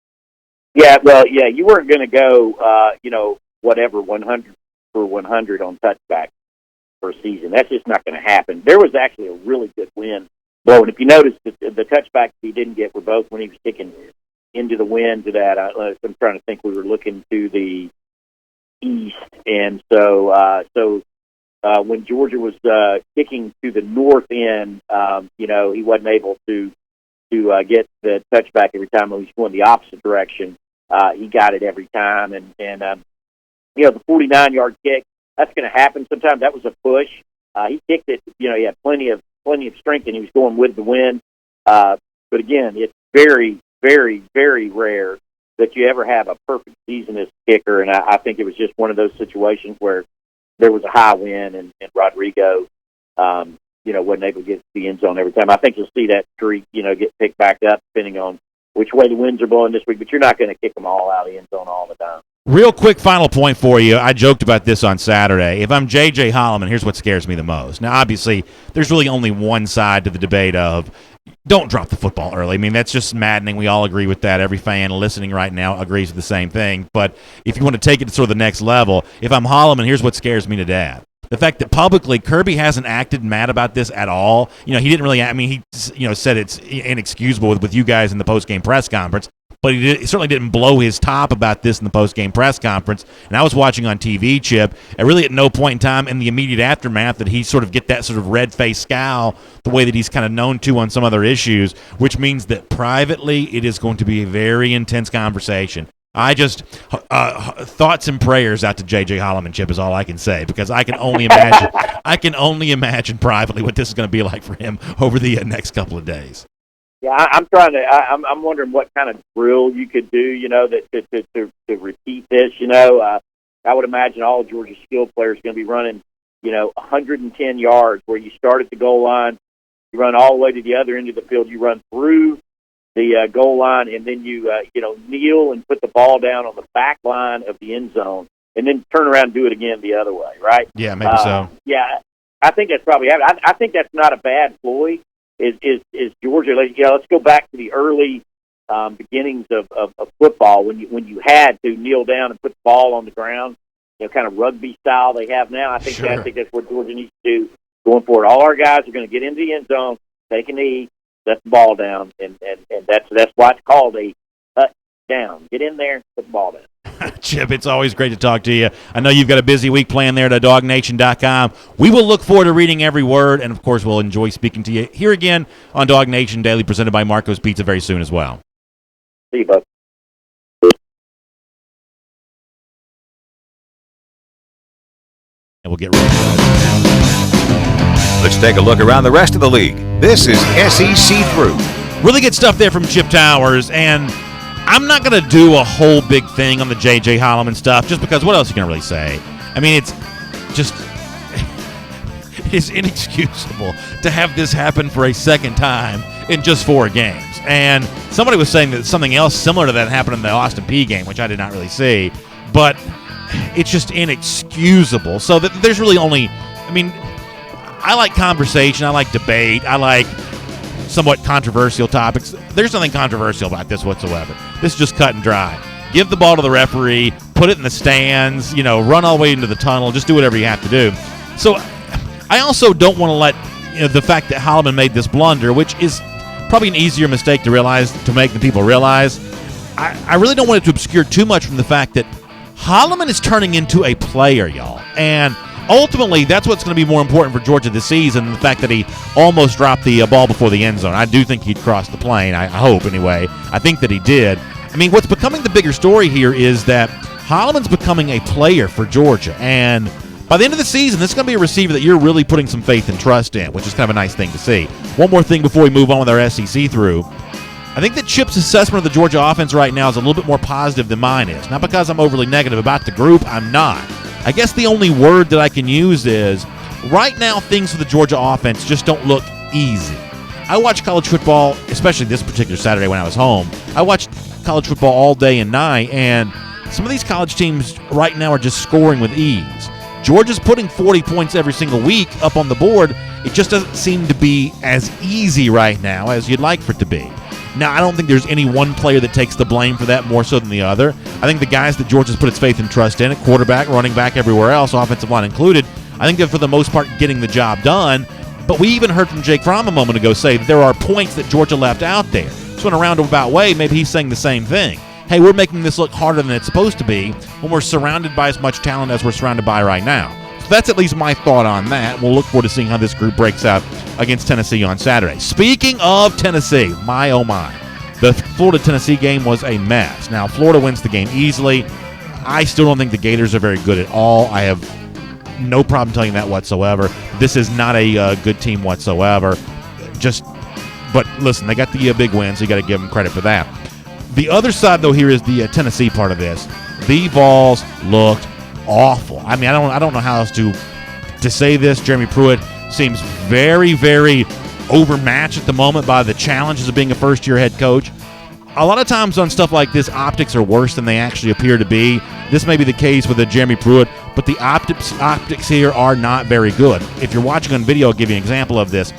Yeah, well, yeah, you weren't going to go, whatever, 100 for 100 on touchback for a season. That's just not going to happen. There was actually a really good win. Well, and if you notice, the touchbacks he didn't get were both when he was kicking into the wind to that. I'm trying to think. We were looking to the east, and so when Georgia was kicking to the north end, he wasn't able to get the touchback every time when he was going the opposite direction. He got it every time, and the 49-yard kick, that's going to happen sometimes. That was a push. He kicked it. He had plenty of strength, and he was going with the wind. But again, it's very, very, very rare that you ever have a perfect season as a kicker, and I think it was just one of those situations where there was a high wind, and Rodrigo, wasn't able to get to the end zone every time. I think you'll see that streak, get picked back up depending on which way the winds are blowing this week, but you're not going to kick them all out of the end zone all the time. Real quick final point for you. I joked about this on Saturday. If I'm J.J. Holloman, here's what scares me the most. Now, obviously, there's really only one side to the debate of don't drop the football early. I mean, that's just maddening. We all agree with that. Every fan listening right now agrees with the same thing. But if you want to take it to sort of the next level, if I'm Holloman, here's what scares me to death. The fact that publicly Kirby hasn't acted mad about this at all. He didn't really. I mean, he said it's inexcusable with you guys in the post-game press conference. But he certainly didn't blow his top about this in the post-game press conference. And I was watching on TV, Chip, and really at no point in time in the immediate aftermath did he sort of get that sort of red-faced scowl the way that he's kind of known to on some other issues, which means that privately it is going to be a very intense conversation. I just thoughts and prayers out to J.J. Holloman, Chip, is all I can say, because I can only imagine. I can only imagine privately what this is going to be like for him over the next couple of days. Yeah, I'm wondering what kind of drill you could do, to repeat this. I would imagine all of Georgia's skilled players are going to be running, 110 yards where you start at the goal line, you run all the way to the other end of the field, you run through the goal line, and then you kneel and put the ball down on the back line of the end zone, and then turn around and do it again the other way, right? Yeah, maybe so. Yeah, I think that's probably happening. I think that's not a bad ploy. Is Georgia? Let's go back to the early beginnings of football when you had to kneel down and put the ball on the ground, kind of rugby style they have now. I think that's what Georgia needs to do going forward. All our guys are going to get into the end zone, take a knee, set the ball down, and that's why it's called a touchdown. Get in there, put the ball down. Chip, it's always great to talk to you. I know you've got a busy week planned there at DawgNation.com. We will look forward to reading every word, and, of course, we'll enjoy speaking to you here again on DawgNation Daily, presented by Marco's Pizza very soon as well. See you, bud. And we'll get ready. Let's take a look around the rest of the league. This is SEC Through. Really good stuff there from Chip Towers, and I'm not going to do a whole big thing on the J.J. Holloman stuff, just because what else are you going to really say? I mean, it's just it's inexcusable to have this happen for a second time in just 4 games. And somebody was saying that something else similar to that happened in the Austin Peay game, which I did not really see. But it's just inexcusable. So there's really only, I mean, I like conversation, I like debate, I like somewhat controversial topics. There's nothing controversial about this whatsoever. This is just cut and dry. Give the ball to the referee, put it in the stands, run all the way into the tunnel, just do whatever you have to do. So I also don't want to let the fact that Holloman made this blunder, which is probably an easier mistake to make than people realize. I really don't want it to obscure too much from the fact that Holloman is turning into a player, y'all. And ultimately, that's what's going to be more important for Georgia this season than the fact that he almost dropped the ball before the end zone. I do think he'd crossed the plane. I hope, anyway. I think that he did. I mean, what's becoming the bigger story here is that Holloman's becoming a player for Georgia. And by the end of the season, this is going to be a receiver that you're really putting some faith and trust in, which is kind of a nice thing to see. One more thing before we move on with our SEC through. I think that Chip's assessment of the Georgia offense right now is a little bit more positive than mine is. Not because I'm overly negative about the group. I'm not. I guess the only word that I can use is right now things for the Georgia offense just don't look easy. I watch college football, especially this particular Saturday when I was home. I watched college football all day and night, and some of these college teams right now are just scoring with ease. Georgia's putting 40 points every single week up on the board. It just doesn't seem to be as easy right now as you'd like for it to be. Now, I don't think there's any one player that takes the blame for that more so than the other. I think the guys that Georgia's put its faith and trust in, at quarterback, running back, everywhere else, offensive line included, I think they're for the most part getting the job done. But we even heard from Jake Fromm a moment ago say that there are points that Georgia left out there. So in a roundabout way, maybe he's saying the same thing. Hey, we're making this look harder than it's supposed to be when we're surrounded by as much talent as we're surrounded by right now. So that's at least my thought on that. We'll look forward to seeing how this group breaks out against Tennessee on Saturday. Speaking of Tennessee, my oh my. The Florida-Tennessee game was a mess. Now, Florida wins the game easily. I still don't think the Gators are very good at all. I have no problem telling you that whatsoever. This is not a good team whatsoever. But listen, they got the big win, so you got to give them credit for that. The other side, though, here is the Tennessee part of this. The Vols looked awful. I mean, I don't know how else to say this. Jeremy Pruitt seems very, very overmatched at the moment by the challenges of being a first-year head coach. A lot of times on stuff like this, optics are worse than they actually appear to be. This may be the case with Jeremy Pruitt, but the optics here are not very good. If you're watching on video, I'll give you an example of this.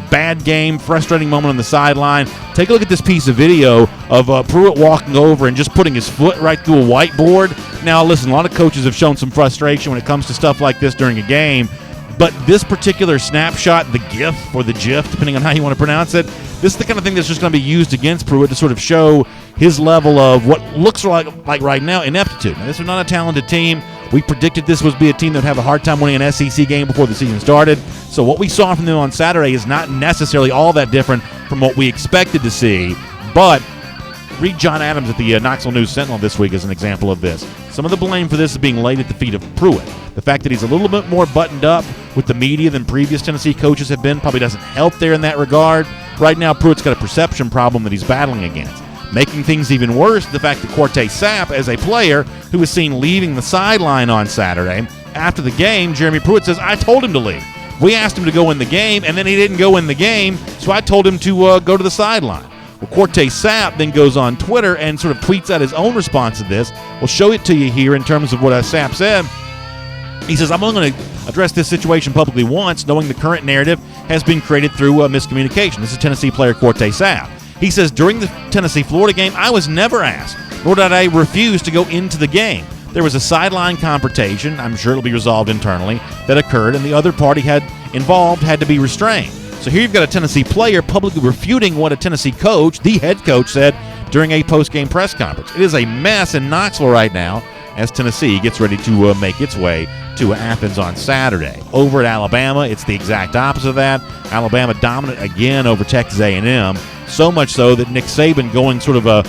Bad game, frustrating moment on the sideline. Take a look at this piece of video of Pruitt walking over and just putting his foot right through a whiteboard. Now, listen, a lot of coaches have shown some frustration when it comes to stuff like this during a game. But this particular snapshot, the GIF or the GIF, depending on how you want to pronounce it, this is the kind of thing that's just going to be used against Pruitt to sort of show his level of what looks like right now ineptitude. Now, this is not a talented team. We predicted this would be a team that would have a hard time winning an SEC game before the season started. So what we saw from them on Saturday is not necessarily all that different from what we expected to see. But read John Adams at the Knoxville News-Sentinel this week as an example of this. Some of the blame for this is being laid at the feet of Pruitt. The fact that he's a little bit more buttoned up with the media than previous Tennessee coaches have been probably doesn't help there in that regard. Right now, Pruitt's got a perception problem that he's battling against. Making things even worse, the fact that Cortez Sapp, as a player who was seen leaving the sideline on Saturday, after the game, Jeremy Pruitt says, I told him to leave. We asked him to go in the game, and then he didn't go in the game, so I told him to go to the sideline. Well, Cortez Sapp then goes on Twitter and sort of tweets out his own response to this. We'll show it to you here in terms of what Sapp said. He says, I'm only going to address this situation publicly once, knowing the current narrative has been created through miscommunication. This is Tennessee player Cortez Sapp. He says, during the Tennessee-Florida game, I was never asked, nor did I refuse to go into the game. There was a sideline confrontation, I'm sure it'll be resolved internally, that occurred, and the other party involved had to be restrained. So here you've got a Tennessee player publicly refuting what a Tennessee coach, the head coach, said during a post-game press conference. It is a mess in Knoxville right now as Tennessee gets ready to make its way to Athens on Saturday. Over at Alabama, it's the exact opposite of that. Alabama dominant again over Texas A&M, so much so that Nick Saban going sort of a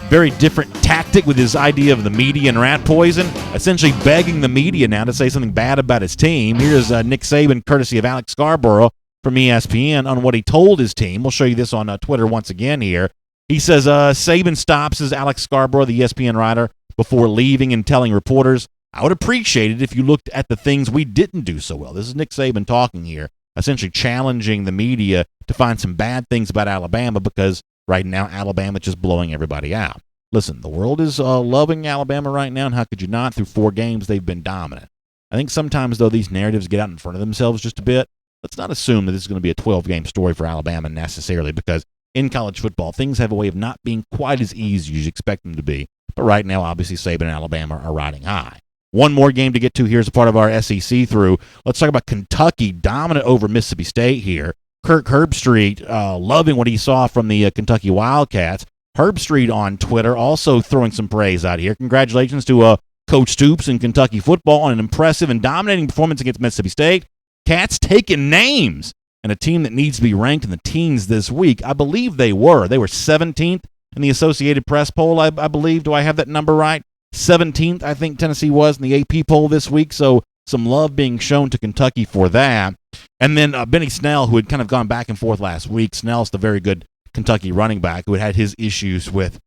very different tactic with his idea of the media and rat poison, essentially begging the media now to say something bad about his team. Here's Nick Saban, courtesy of Alex Scarborough from ESPN, on what he told his team. We'll show you this on Twitter once again here. He says, Saban stops, as Alex Scarborough, the ESPN writer, before leaving and telling reporters, I would appreciate it if you looked at the things we didn't do so well. This is Nick Saban talking here, essentially challenging the media to find some bad things about Alabama because right now Alabama's just blowing everybody out. Listen, the world is loving Alabama right now, and how could you not? Through 4 games, they've been dominant. I think sometimes, though, these narratives get out in front of themselves just a bit. Let's not assume that this is going to be a 12-game story for Alabama necessarily, because in college football, things have a way of not being quite as easy as you expect them to be. But right now, obviously, Saban and Alabama are riding high. One more game to get to here as a part of our SEC through. Let's talk about Kentucky, dominant over Mississippi State here. Kirk Herbstreit loving what he saw from the Kentucky Wildcats. Herbstreit on Twitter also throwing some praise out here. Congratulations to Coach Stoops in Kentucky football on an impressive and dominating performance against Mississippi State. Cats taking names, and a team that needs to be ranked in the teens this week. I believe they were. They were 17th in the Associated Press poll, I believe. Do I have that number right? 17th, I think Tennessee was in the AP poll this week, so some love being shown to Kentucky for that. And then Benny Snell, who had kind of gone back and forth last week. Snell's the very good Kentucky running back who had his issues with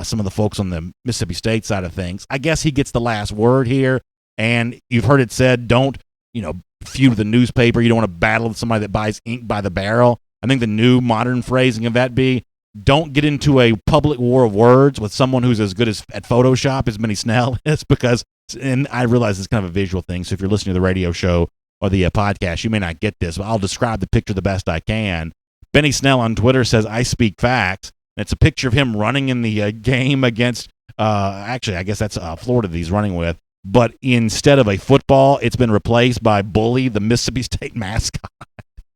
some of the folks on the Mississippi State side of things. I guess he gets the last word here, and you've heard it said, don't, feud with the newspaper. You don't want to battle with somebody that buys ink by the barrel. I think the new modern phrasing of that be, don't get into a public war of words with someone who's as good at Photoshop as Benny Snell is, because, and I realize it's kind of a visual thing, so if you're listening to the radio show or the podcast, you may not get this, but I'll describe the picture the best I can. Benny Snell on Twitter says, "I speak facts." And it's a picture of him running in the game against, actually, I guess that's Florida that he's running with, but instead of a football, it's been replaced by Bully, the Mississippi State mascot.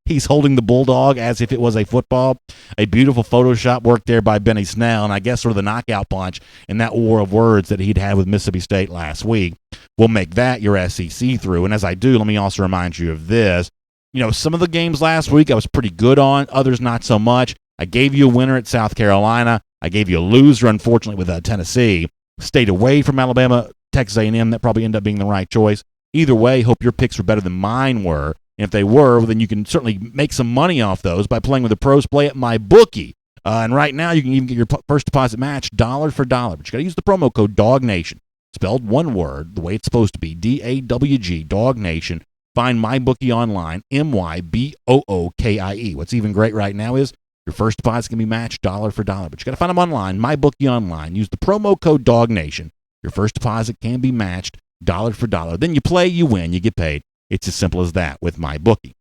He's holding the bulldog as if it was a football. A beautiful Photoshop work there by Benny Snell, and I guess sort of the knockout punch in that war of words that he'd had with Mississippi State last week will make that your SEC through. And as I do, let me also remind you of this. You know, some of the games last week I was pretty good on, others not so much. I gave you a winner at South Carolina. I gave you a loser, unfortunately, with Tennessee. Stayed away from Alabama, Texas A&M. That probably ended up being the right choice. Either way, hope your picks were better than mine were. And if they were, well, then you can certainly make some money off those by playing with the pros. Play at MyBookie. And right now, you can even get your first deposit match dollar for dollar. But you got to use the promo code DawgNation, spelled one word, the way it's supposed to be, DAWG, DawgNation. Find MyBookie online, MyBookie. What's even great right now is your first deposit can be matched dollar for dollar. But you got to find them online, MyBookie online. Use the promo code DawgNation. Your first deposit can be matched dollar for dollar. Then you play, you win, you get paid. It's as simple as that with MyBookie.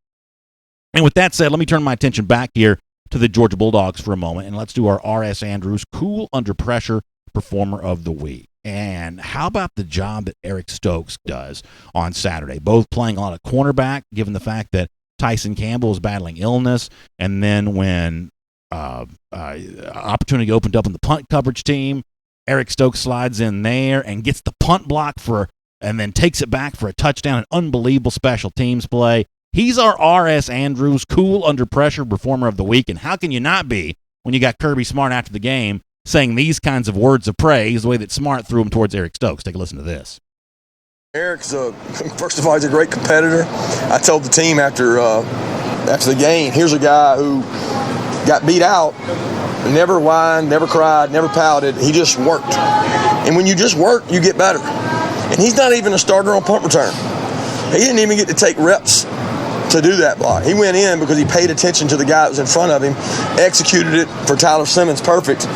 And with that said, let me turn my attention back here to the Georgia Bulldogs for a moment, and let's do our R.S. Andrews Cool Under Pressure Performer of the Week. And how about the job that Eric Stokes does on Saturday? Both playing a lot of cornerback, given the fact that Tyson Campbell is battling illness, and then when opportunity opened up in the punt coverage team, Eric Stokes slides in there and gets the punt block and then takes it back for a touchdown, an unbelievable special teams play. He's our R.S. Andrews Cool Under Pressure Performer of the Week, and how can you not be when you got Kirby Smart after the game saying these kinds of words of praise the way that Smart threw them towards Eric Stokes? Take a listen to this. Eric's first of all, he's a great competitor. I told the team after the game, here's a guy who got beat out, never whined, never cried, never pouted. He just worked. And when you just work, you get better. And he's not even a starter on punt return. He didn't even get to take reps to do that block. He went in because he paid attention to the guy that was in front of him, executed it for Tyler Simmons perfect,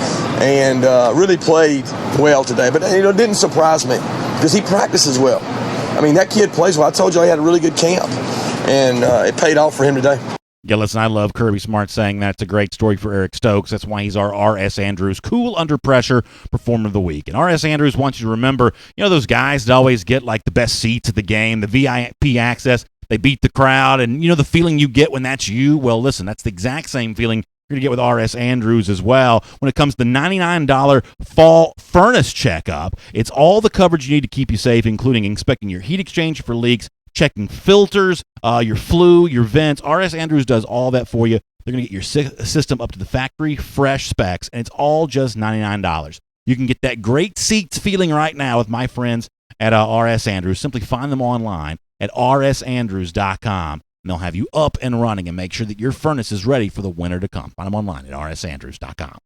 and really played well today. But it didn't surprise me because he practices well. I mean, that kid plays well. I told you he had a really good camp, and it paid off for him today. Yeah, listen, I love Kirby Smart saying that's a great story for Eric Stokes. That's why he's our R.S. Andrews Cool Under Pressure Performer of the Week. And R.S. Andrews wants you to remember, those guys that always get like the best seats at the game, the VIP access, they beat the crowd, and the feeling you get when that's you? Well, listen, that's the exact same feeling you're going to get with R.S. Andrews as well. When it comes to the $99 fall furnace checkup, it's all the coverage you need to keep you safe, including inspecting your heat exchanger for leaks, checking filters, your flue, your vents. R.S. Andrews does all that for you. They're going to get your system up to the factory fresh specs, and it's all just $99. You can get that great seats feeling right now with my friends at R.S. Andrews. Simply find them online at rsandrews.com, and they'll have you up and running and make sure that your furnace is ready for the winter to come. Find them online at rsandrews.com.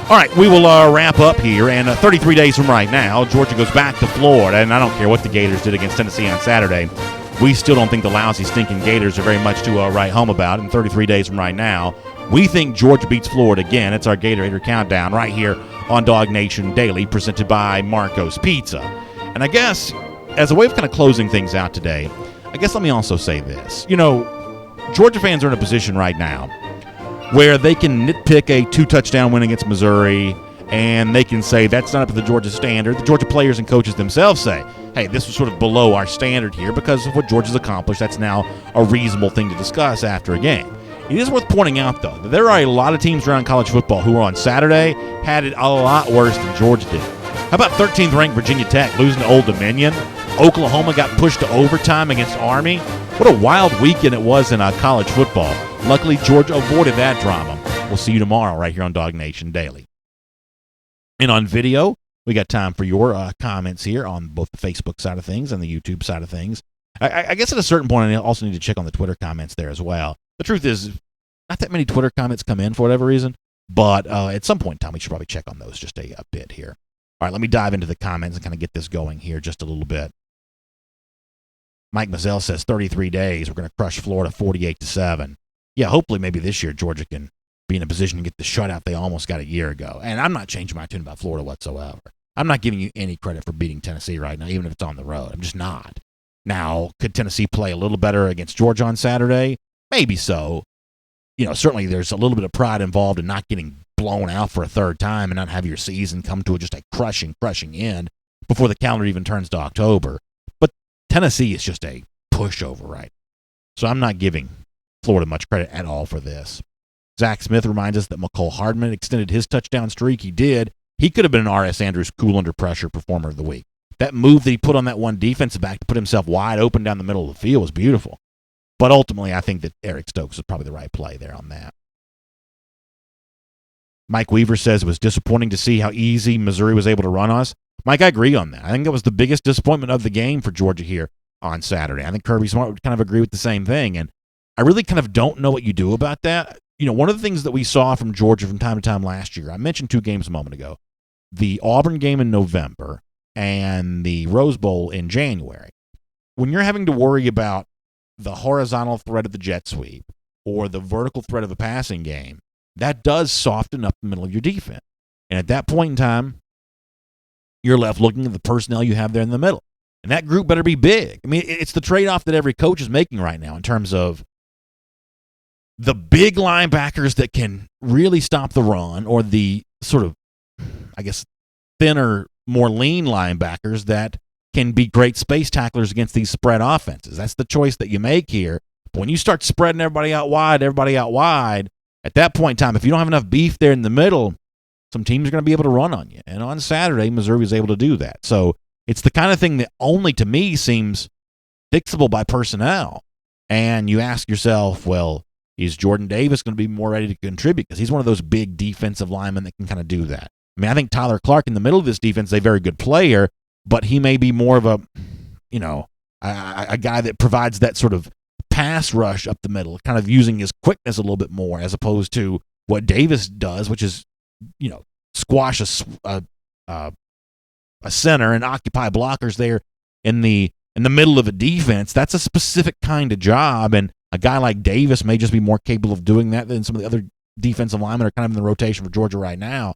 All right, we will wrap up here, and 33 days from right now, Georgia goes back to Florida, and I don't care what the Gators did against Tennessee on Saturday. We still don't think the lousy, stinking Gators are very much to write home about. And 33 days from right now, we think Georgia beats Florida again. It's our Gator Countdown right here on DawgNation Daily, presented by Marco's Pizza. And I guess, as a way of kind of closing things out today, let me also say this. Georgia fans are in a position right now where they can nitpick a 2-touchdown win against Missouri, and they can say that's not up to the Georgia standard. The Georgia players and coaches themselves say, hey, this was sort of below our standard here because of what Georgia's accomplished. That's now a reasonable thing to discuss after a game. It is worth pointing out, though, that there are a lot of teams around college football who on Saturday had it a lot worse than Georgia did. How about 13th-ranked Virginia Tech losing to Old Dominion? Oklahoma got pushed to overtime against Army. What a wild weekend it was in college football. Luckily, Georgia avoided that drama. We'll see you tomorrow right here on DawgNation Daily. And on video, we got time for your comments here on both the Facebook side of things and the YouTube side of things. I guess at a certain point, I also need to check on the Twitter comments there as well. The truth is, not that many Twitter comments come in for whatever reason, but at some point in time, we should probably check on those just a bit here. All right, let me dive into the comments and kind of get this going here just a little bit. Mike Mazzell says 33 days, we're going to crush Florida 48-7. Yeah, hopefully maybe this year Georgia can be in a position to get the shutout they almost got a year ago. And I'm not changing my tune about Florida whatsoever. I'm not giving you any credit for beating Tennessee right now, even if it's on the road. I'm just not. Now, could Tennessee play a little better against Georgia on Saturday? Maybe so. Certainly there's a little bit of pride involved in not getting blown out for a third time and not have your season come to just a crushing end before the calendar even turns to October. But Tennessee is just a pushover right now. So I'm not giving Florida much credit at all for this. Zach Smith reminds us that McCole Hardman extended his touchdown streak. He did. He could have been an R.S. Andrews cool under pressure performer of the week. That move that he put on that one defensive back to put himself wide open down the middle of the field was beautiful. But ultimately, I think that Eric Stokes was probably the right play there on that. Mike Weaver says it was disappointing to see how easy Missouri was able to run us. Mike, I agree on that. I think that was the biggest disappointment of the game for Georgia here on Saturday. I think Kirby Smart would kind of agree with the same thing. And I really kind of don't know what you do about that. One of the things that we saw from Georgia from time to time last year, I mentioned 2 games a moment ago, the Auburn game in November and the Rose Bowl in January. When you're having to worry about the horizontal threat of the jet sweep or the vertical threat of the passing game, that does soften up the middle of your defense. And at that point in time, you're left looking at the personnel you have there in the middle. And that group better be big. I mean, it's the trade-off that every coach is making right now in terms of the big linebackers that can really stop the run, or the sort of, I guess, thinner, more lean linebackers that can be great space tacklers against these spread offenses. That's the choice that you make here. But when you start spreading everybody out wide, at that point in time, if you don't have enough beef there in the middle, some teams are going to be able to run on you. And on Saturday, Missouri was able to do that. So it's the kind of thing that only to me seems fixable by personnel. And you ask yourself, well, is Jordan Davis going to be more ready to contribute? Because he's one of those big defensive linemen that can kind of do that. I mean, I think Tyler Clark in the middle of this defense is a very good player, but he may be more of a guy that provides that sort of pass rush up the middle, kind of using his quickness a little bit more, as opposed to what Davis does, which is, squash a center and occupy blockers there in the middle of a defense. That's a specific kind of job, and a guy like Davis may just be more capable of doing that than some of the other defensive linemen are kind of in the rotation for Georgia right now.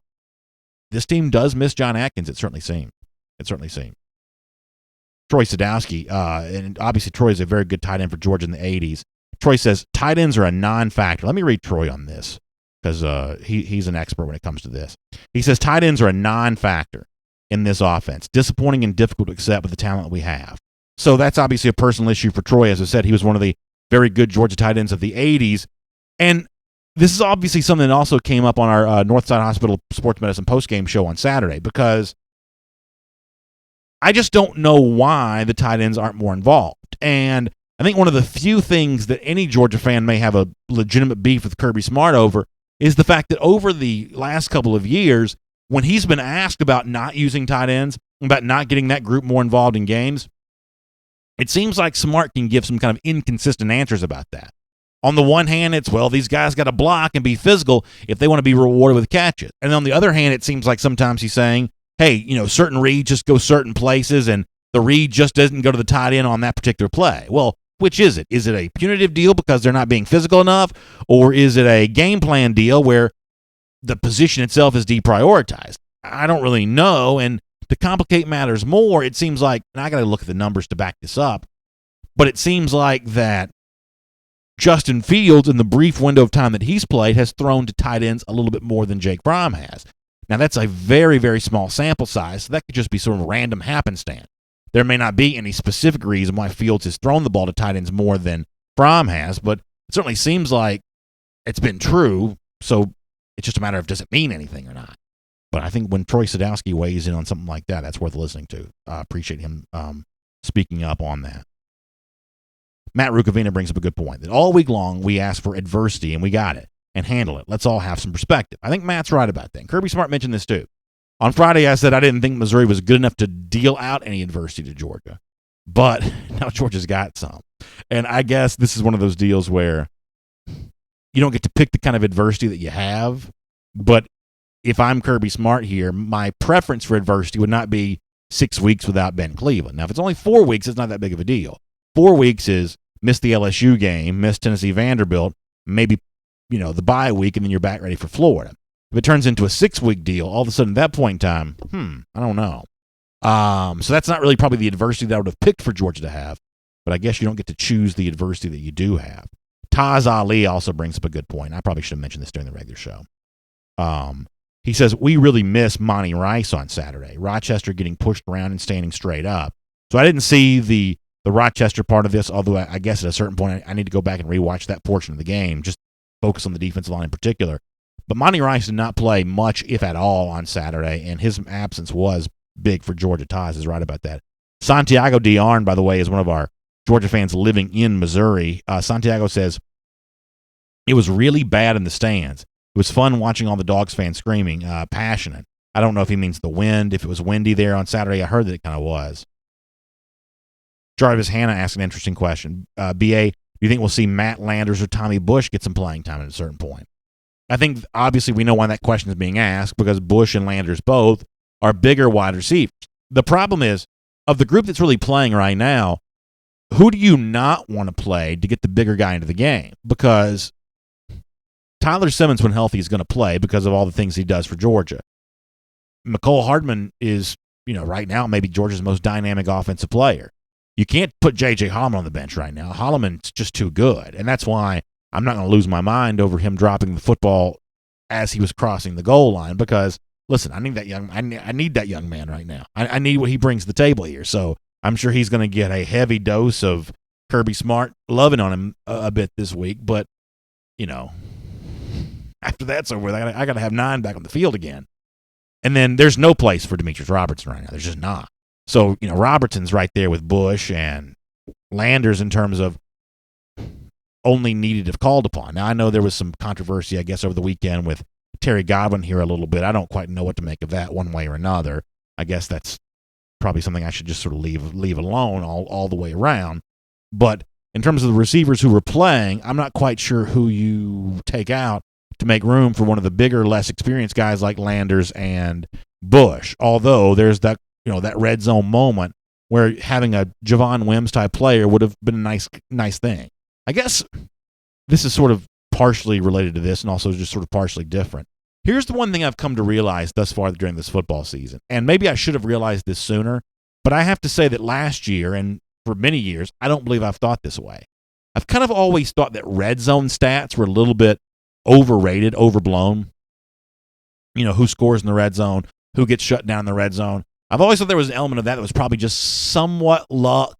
This team does miss John Atkins, it certainly seems. Troy Sadowski, and obviously Troy is a very good tight end for Georgia in the 80s. Troy says, tight ends are a non-factor. Let me read Troy on this, because he's an expert when it comes to this. He says, tight ends are a non-factor in this offense. Disappointing and difficult to accept with the talent we have. So that's obviously a personal issue for Troy. As I said, he was one of the very good Georgia tight ends of the 80s. And this is obviously something that also came up on our Northside Hospital Sports Medicine postgame show on Saturday, because I just don't know why the tight ends aren't more involved. And I think one of the few things that any Georgia fan may have a legitimate beef with Kirby Smart over is the fact that over the last couple of years, when he's been asked about not using tight ends, about not getting that group more involved in games, it seems like Smart can give some kind of inconsistent answers about that. On the one hand, it's, well, these guys got to block and be physical if they want to be rewarded with catches. And on the other hand, it seems like sometimes he's saying, hey, certain reads just go certain places, and the read just doesn't go to the tight end on that particular play. Well, which is it? Is it a punitive deal because they're not being physical enough, or is it a game plan deal where the position itself is deprioritized? I don't really know, and to complicate matters more, it seems like, and I got to look at the numbers to back this up, but it seems like that Justin Fields, in the brief window of time that he's played, has thrown to tight ends a little bit more than Jake Fromm has. Now, that's a very, very small sample size, so that could just be sort of random happenstance. There may not be any specific reason why Fields has thrown the ball to tight ends more than Fromm has, but it certainly seems like it's been true, so it's just a matter of does it mean anything or not. But I think when Troy Sadowski weighs in on something like that, that's worth listening to. I appreciate him speaking up on that. Matt Rukavina brings up a good point, that all week long we asked for adversity, and we got it, and handle it. Let's all have some perspective. I think Matt's right about that. And Kirby Smart mentioned this too. On Friday, I said I didn't think Missouri was good enough to deal out any adversity to Georgia. But now Georgia's got some. And I guess this is one of those deals where you don't get to pick the kind of adversity that you have. But if I'm Kirby Smart here, my preference for adversity would not be 6 weeks without Ben Cleveland. Now, if it's only 4 weeks, it's not that big of a deal. 4 weeks is miss the LSU game, miss Tennessee Vanderbilt, maybe the bye week, and then you're back ready for Florida. If it turns into a 6-week deal, all of a sudden at that point in time, I don't know. So that's not really probably the adversity that I would have picked for Georgia to have, but I guess you don't get to choose the adversity that you do have. Taz Ali also brings up a good point. I probably should have mentioned this during the regular show. He says, we really miss Monty Rice on Saturday. Rochester getting pushed around and standing straight up. So I didn't see the Rochester part of this, although I guess at a certain point I need to go back and rewatch that portion of the game, just focus on the defensive line in particular. But Monty Rice did not play much, if at all, on Saturday, and his absence was big for Georgia. Taz is right about that. Santiago Diarn, by the way, is one of our Georgia fans living in Missouri. Santiago says, it was really bad in the stands. It was fun watching all the Dogs fans screaming, passionate. I don't know if he means the wind. If it was windy there on Saturday, I heard that it kind of was. Jarvis Hanna asked an interesting question. BA, do you think we'll see Matt Landers or Tommy Bush get some playing time at a certain point? I think, obviously, we know why that question is being asked, because Bush and Landers both are bigger wide receivers. The problem is, of the group that's really playing right now, who do you not want to play to get the bigger guy into the game? Because Tyler Simmons, when healthy, is going to play because of all the things he does for Georgia. Mecole Hardman is, right now, maybe Georgia's most dynamic offensive player. You can't put J.J. Holloman on the bench right now. Holloman's just too good, and that's why I'm not going to lose my mind over him dropping the football as he was crossing the goal line, because, listen, I need that young man right now. I need what he brings to the table here. So I'm sure he's going to get a heavy dose of Kirby Smart loving on him a bit this week. But, after that's over, I got to have 9 back on the field again. And then there's no place for Demetrius Robertson right now. There's just not. So, Robertson's right there with Bush and Landers in terms of only needed if called upon. Now, I know there was some controversy, I guess, over the weekend with Terry Godwin here a little bit. I don't quite know what to make of that one way or another. I guess that's probably something I should just sort of leave alone all the way around. But in terms of the receivers who were playing, I'm not quite sure who you take out to make room for one of the bigger, less experienced guys like Landers and Bush. Although there's that red zone moment where having a Javon Wims type player would have been a nice thing. I guess this is sort of partially related to this and also just sort of partially different. Here's the one thing I've come to realize thus far during this football season, and maybe I should have realized this sooner, but I have to say that last year and for many years, I don't believe I've thought this way. I've kind of always thought that red zone stats were a little bit overrated, overblown. Who scores in the red zone, who gets shut down in the red zone. I've always thought there was an element of that was probably just somewhat luck,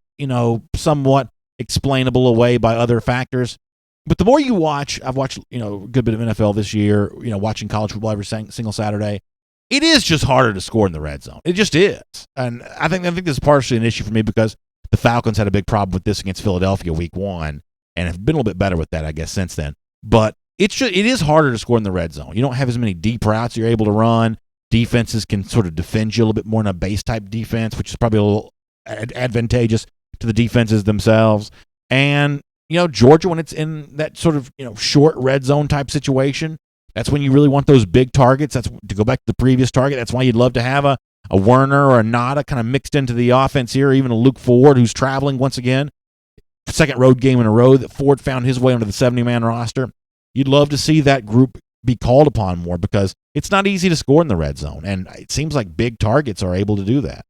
somewhat explainable away by other factors. But the more you watch, I've watched, a good bit of NFL this year, watching college football every single Saturday, it is just harder to score in the red zone. It just is. And I think this is partially an issue for me because the Falcons had a big problem with this against Philadelphia week 1 and have been a little bit better with that, I guess, since then. But it is harder to score in the red zone. You don't have as many deep routes you're able to run. Defenses can sort of defend you a little bit more in a base-type defense, which is probably a little advantageous to the defenses themselves. And, Georgia, when it's in that sort of, short red zone type situation, that's when you really want those big targets. That's to go back to the previous target. That's why you'd love to have a Werner or a Nada kind of mixed into the offense here, even a Luke Ford who's traveling once again. Second road game in a row that Ford found his way onto the 70-man roster. You'd love to see that group be called upon more because it's not easy to score in the red zone, and it seems like big targets are able to do that.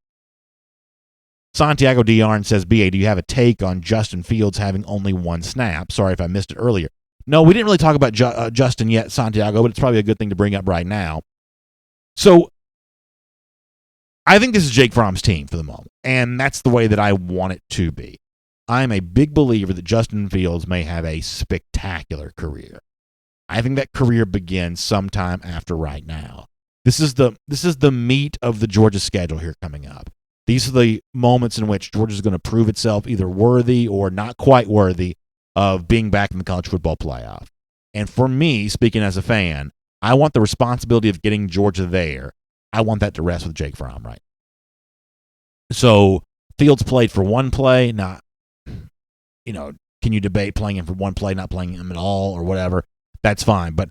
Santiago Diarn says, BA, do you have a take on Justin Fields having only 1 snap? Sorry if I missed it earlier. No, we didn't really talk about Justin yet, Santiago, but it's probably a good thing to bring up right now. So I think this is Jake Fromm's team for the moment, and that's the way that I want it to be. I'm a big believer that Justin Fields may have a spectacular career. I think that career begins sometime after right now. This is the meat of the Georgia schedule here coming up. These are the moments in which Georgia is going to prove itself either worthy or not quite worthy of being back in the college football playoff. And for me, speaking as a fan, I want the responsibility of getting Georgia there. I want that to rest with Jake Fromm, right? So Fields played for 1 play, not, can you debate playing him for 1 play, not playing him at all or whatever? That's fine. But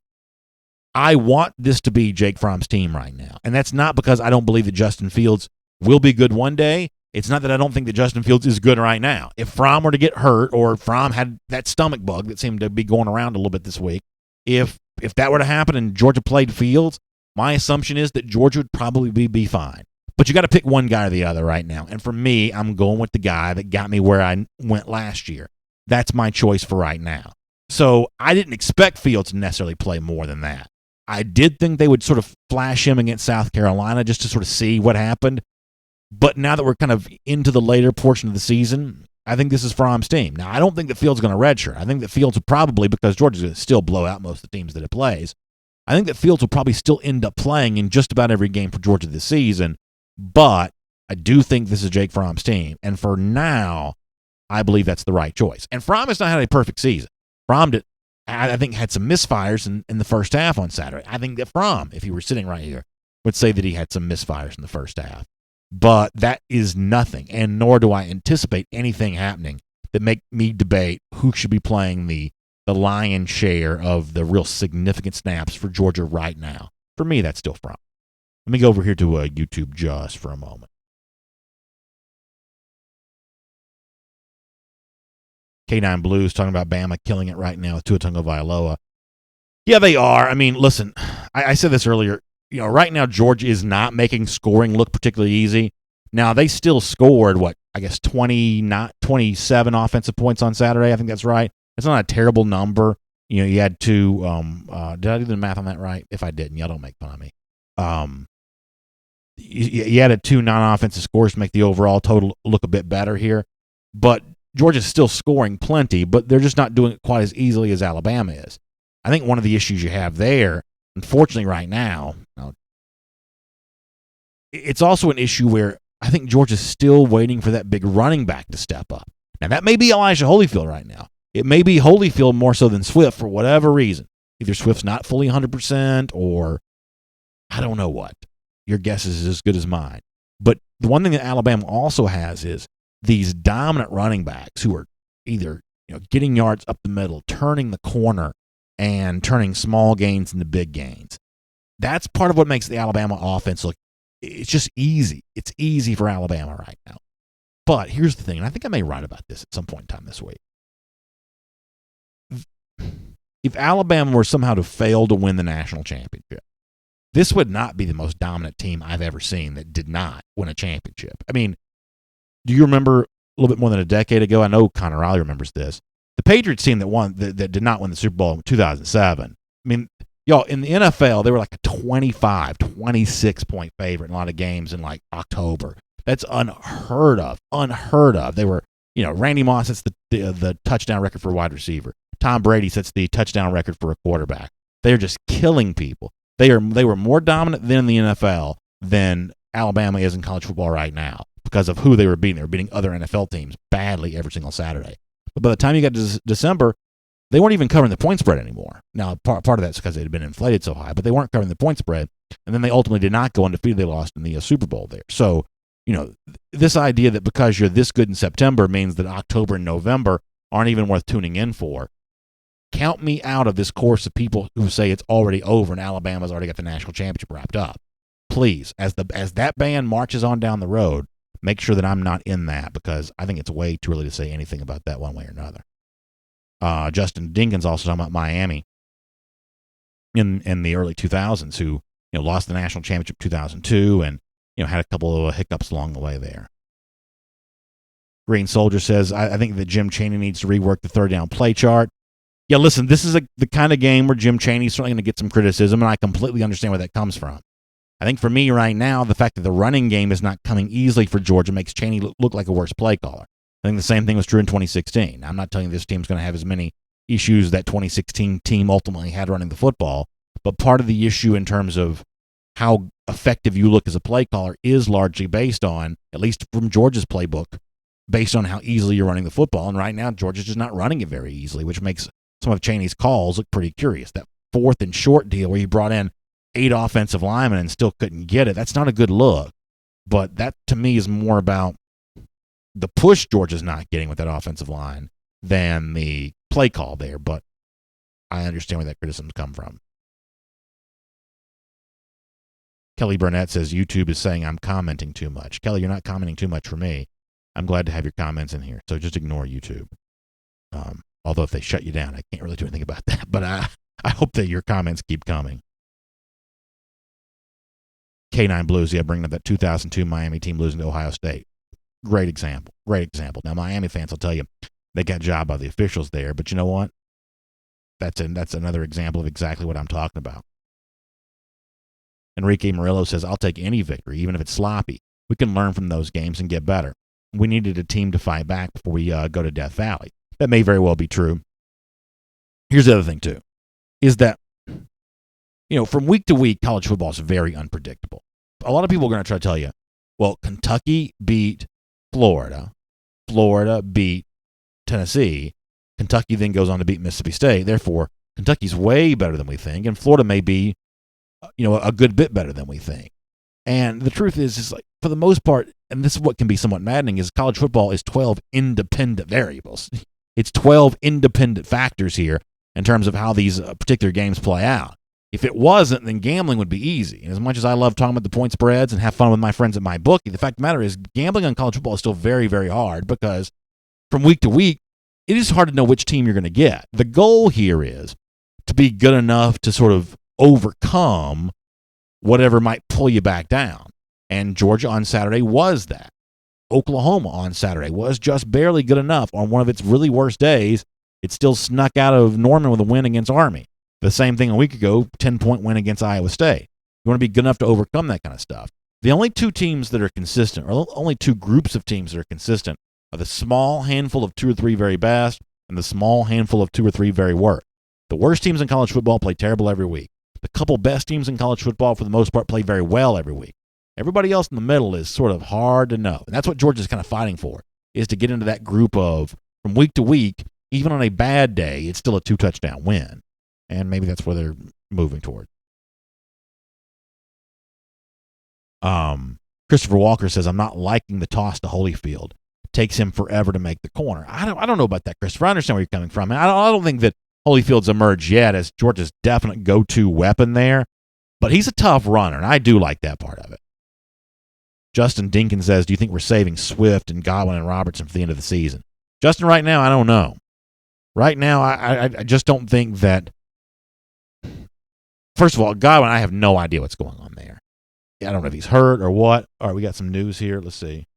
I want this to be Jake Fromm's team right now. And that's not because I don't believe that Justin Fields will be good one day. It's not that I don't think that Justin Fields is good right now. If Fromm were to get hurt or Fromm had that stomach bug that seemed to be going around a little bit this week, if that were to happen and Georgia played Fields, my assumption is that Georgia would probably be fine. But you got to pick one guy or the other right now. And for me, I'm going with the guy that got me where I went last year. That's my choice for right now. So I didn't expect Fields to necessarily play more than that. I did think they would sort of flash him against South Carolina just to sort of see what happened. But now that we're kind of into the later portion of the season, I think this is Fromm's team. Now, I don't think that Fields is going to redshirt. I think that Fields will probably, because Georgia's going to still blow out most of the teams that it plays, I think that Fields will probably still end up playing in just about every game for Georgia this season. But I do think this is Jake Fromm's team. And for now, I believe that's the right choice. And Fromm has not had a perfect season. Fromm, I think, had some misfires in the first half on Saturday. I think that Fromm, if he were sitting right here, would say that he had some misfires in the first half. But that is nothing, and nor do I anticipate anything happening that make me debate who should be playing the lion's share of the real significant snaps for Georgia right now. For me, that's still Fromm. Let me go over here to YouTube just for a moment. K9 Blues talking about Bama killing it right now with Tua Tagovailoa. Yeah, they are. I mean, listen, I said this earlier. You know, right now Georgia is not making scoring look particularly easy. Now, they still scored, 27 offensive points on Saturday. I think that's right. It's not a terrible number. You know, you had two. Did I do the math on that right? If I didn't, y'all don't make fun of me. You added two non-offensive scores to make the overall total look a bit better here. But Georgia's still scoring plenty, but they're just not doing it quite as easily as Alabama is. I think one of the issues you have there, unfortunately right now, it's also an issue where I think Georgia's still waiting for that big running back to step up. Now, that may be Elijah Holyfield right now. It may be Holyfield more so than Swift for whatever reason. Either Swift's not fully 100% or I don't know what. Your guess is as good as mine. But the one thing that Alabama also has is these dominant running backs who are either getting yards up the middle, turning the corner, and turning small gains into big gains. That's part of what makes the Alabama offense look, it's just easy. It's easy for Alabama right now. But here's the thing, and I think I may write about this at some point in time this week. If Alabama were somehow to fail to win the national championship, this would not be the most dominant team I've ever seen that did not win a championship. I mean, do you remember a little bit more than a decade ago? I know Connor Riley remembers this. The Patriots team that did not win the Super Bowl in 2007. I mean, y'all, in the NFL, they were like a 26 point favorite in a lot of games in like October. That's unheard of. Unheard of. They were, Randy Moss sets the touchdown record for a wide receiver. Tom Brady sets the touchdown record for a quarterback. They're just killing people. They were more dominant then in the NFL than Alabama is in college football right now because of who they were beating. They were beating other NFL teams badly every single Saturday. But by the time you got to December, they weren't even covering the point spread anymore. Now, part of that's because it had been inflated so high, but they weren't covering the point spread. And then they ultimately did not go undefeated. They lost in the Super Bowl there. So, this idea that because you're this good in September means that October and November aren't even worth tuning in for. Count me out of this course of people who say it's already over and Alabama's already got the national championship wrapped up. Please, as that band marches on down the road, make sure that I'm not in that because I think it's way too early to say anything about that one way or another. Justin Dinkins also talking about Miami in the early 2000s who lost the national championship 2002 and had a couple of hiccups along the way there. Green Soldier says, I think that Jim Chaney needs to rework the third down play chart. Yeah, listen, this is the kind of game where Jim Chaney's certainly going to get some criticism, and I completely understand where that comes from. I think for me right now, the fact that the running game is not coming easily for Georgia makes Chaney look like a worse play caller. I think the same thing was true in 2016. I'm not telling you this team's going to have as many issues that 2016 team ultimately had running the football, but part of the issue in terms of how effective you look as a play caller is largely based on, at least from Georgia's playbook, based on how easily you're running the football. And right now, Georgia's just not running it very easily, which makes some of Chaney's calls look pretty curious. That 4th and short deal where he brought in 8 offensive linemen and still couldn't get it, that's not a good look. But that, to me, is more about the push Georgia's not getting with that offensive line than the play call there. But I understand where that criticism's come from. Kelly Burnett says YouTube is saying I'm commenting too much. Kelly, you're not commenting too much for me. I'm glad to have your comments in here. So just ignore YouTube. Although if they shut you down, I can't really do anything about that. But I hope that your comments keep coming. K9 Blues, yeah, bringing up that 2002 Miami team losing to Ohio State. Great example. Great example. Now, Miami fans will tell you they got jobbed by the officials there, but you know what? That's another example of exactly what I'm talking about. Enrique Murillo says, I'll take any victory, even if it's sloppy. We can learn from those games and get better. We needed a team to fight back before we go to Death Valley. That may very well be true. Here's the other thing, too, is that, from week to week, college football is very unpredictable. A lot of people are going to try to tell you, well, Kentucky beat Florida. Florida beat Tennessee. Kentucky then goes on to beat Mississippi State. Therefore, Kentucky's way better than we think, and Florida may be, a good bit better than we think. And the truth is like, for the most part, and this is what can be somewhat maddening, is college football is 12 independent variables. It's 12 independent factors here in terms of how these particular games play out. If it wasn't, then gambling would be easy. And as much as I love talking about the point spreads and have fun with my friends at my bookie, the fact of the matter is gambling on college football is still very, very hard because from week to week, it is hard to know which team you're going to get. The goal here is to be good enough to sort of overcome whatever might pull you back down. And Georgia on Saturday was that. Oklahoma on Saturday was just barely good enough. On one of its really worst days, it still snuck out of Norman with a win against Army. The same thing a week ago, 10-point win against Iowa State. You want to be good enough to overcome that kind of stuff. The only two teams that are consistent, or only two groups of teams that are consistent, are the small handful of 2 or 3 very best and the small handful of 2 or 3 very worst. The worst teams in college football play terrible every week. The couple best teams in college football, for the most part, play very well every week. Everybody else in the middle is sort of hard to know. And that's what Georgia's kind of fighting for, is to get into that group of, from week to week, even on a bad day, it's still a 2-touchdown win. And maybe that's where they're moving toward. Christopher Walker says, I'm not liking the toss to Holyfield. It takes him forever to make the corner. I don't know about that, Christopher. I understand where you're coming from. I don't think that Holyfield's emerged yet as Georgia's definite go-to weapon there. But he's a tough runner, and I do like that part of it. Justin Dinkin says, do you think we're saving Swift and Godwin and Robertson for the end of the season? Justin, right now, I don't know. Right now, I just don't think that. First of all, Godwin, I have no idea what's going on there. I don't know if he's hurt or what. All right, we got some news here. Let's see.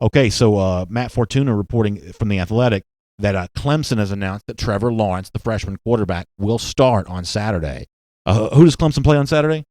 Okay, so Matt Fortuna reporting from The Athletic that Clemson has announced that Trevor Lawrence, the freshman quarterback, will start on Saturday. Who does Clemson play on Saturday?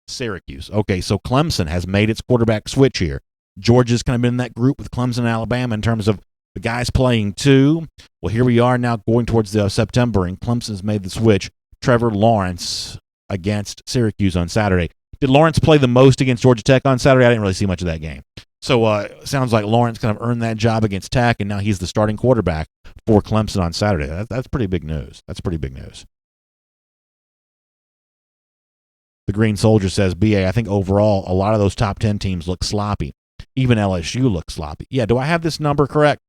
Syracuse. Okay, so Clemson has made its quarterback switch here. Georgia's kind of been in that group with Clemson and Alabama in terms of the guys playing two. Well, here we are now going towards the September, and Clemson's made the switch. Trevor Lawrence against Syracuse on Saturday. Did Lawrence play the most against Georgia Tech on Saturday? I didn't really see much of that game. So sounds like Lawrence kind of earned that job against Tech, and now he's the starting quarterback for Clemson on Saturday. That's pretty big news. That's pretty big news. The Green Soldier says, BA, I think overall a lot of those top 10 teams look sloppy. Even LSU looks sloppy. Yeah, do I have this number correct?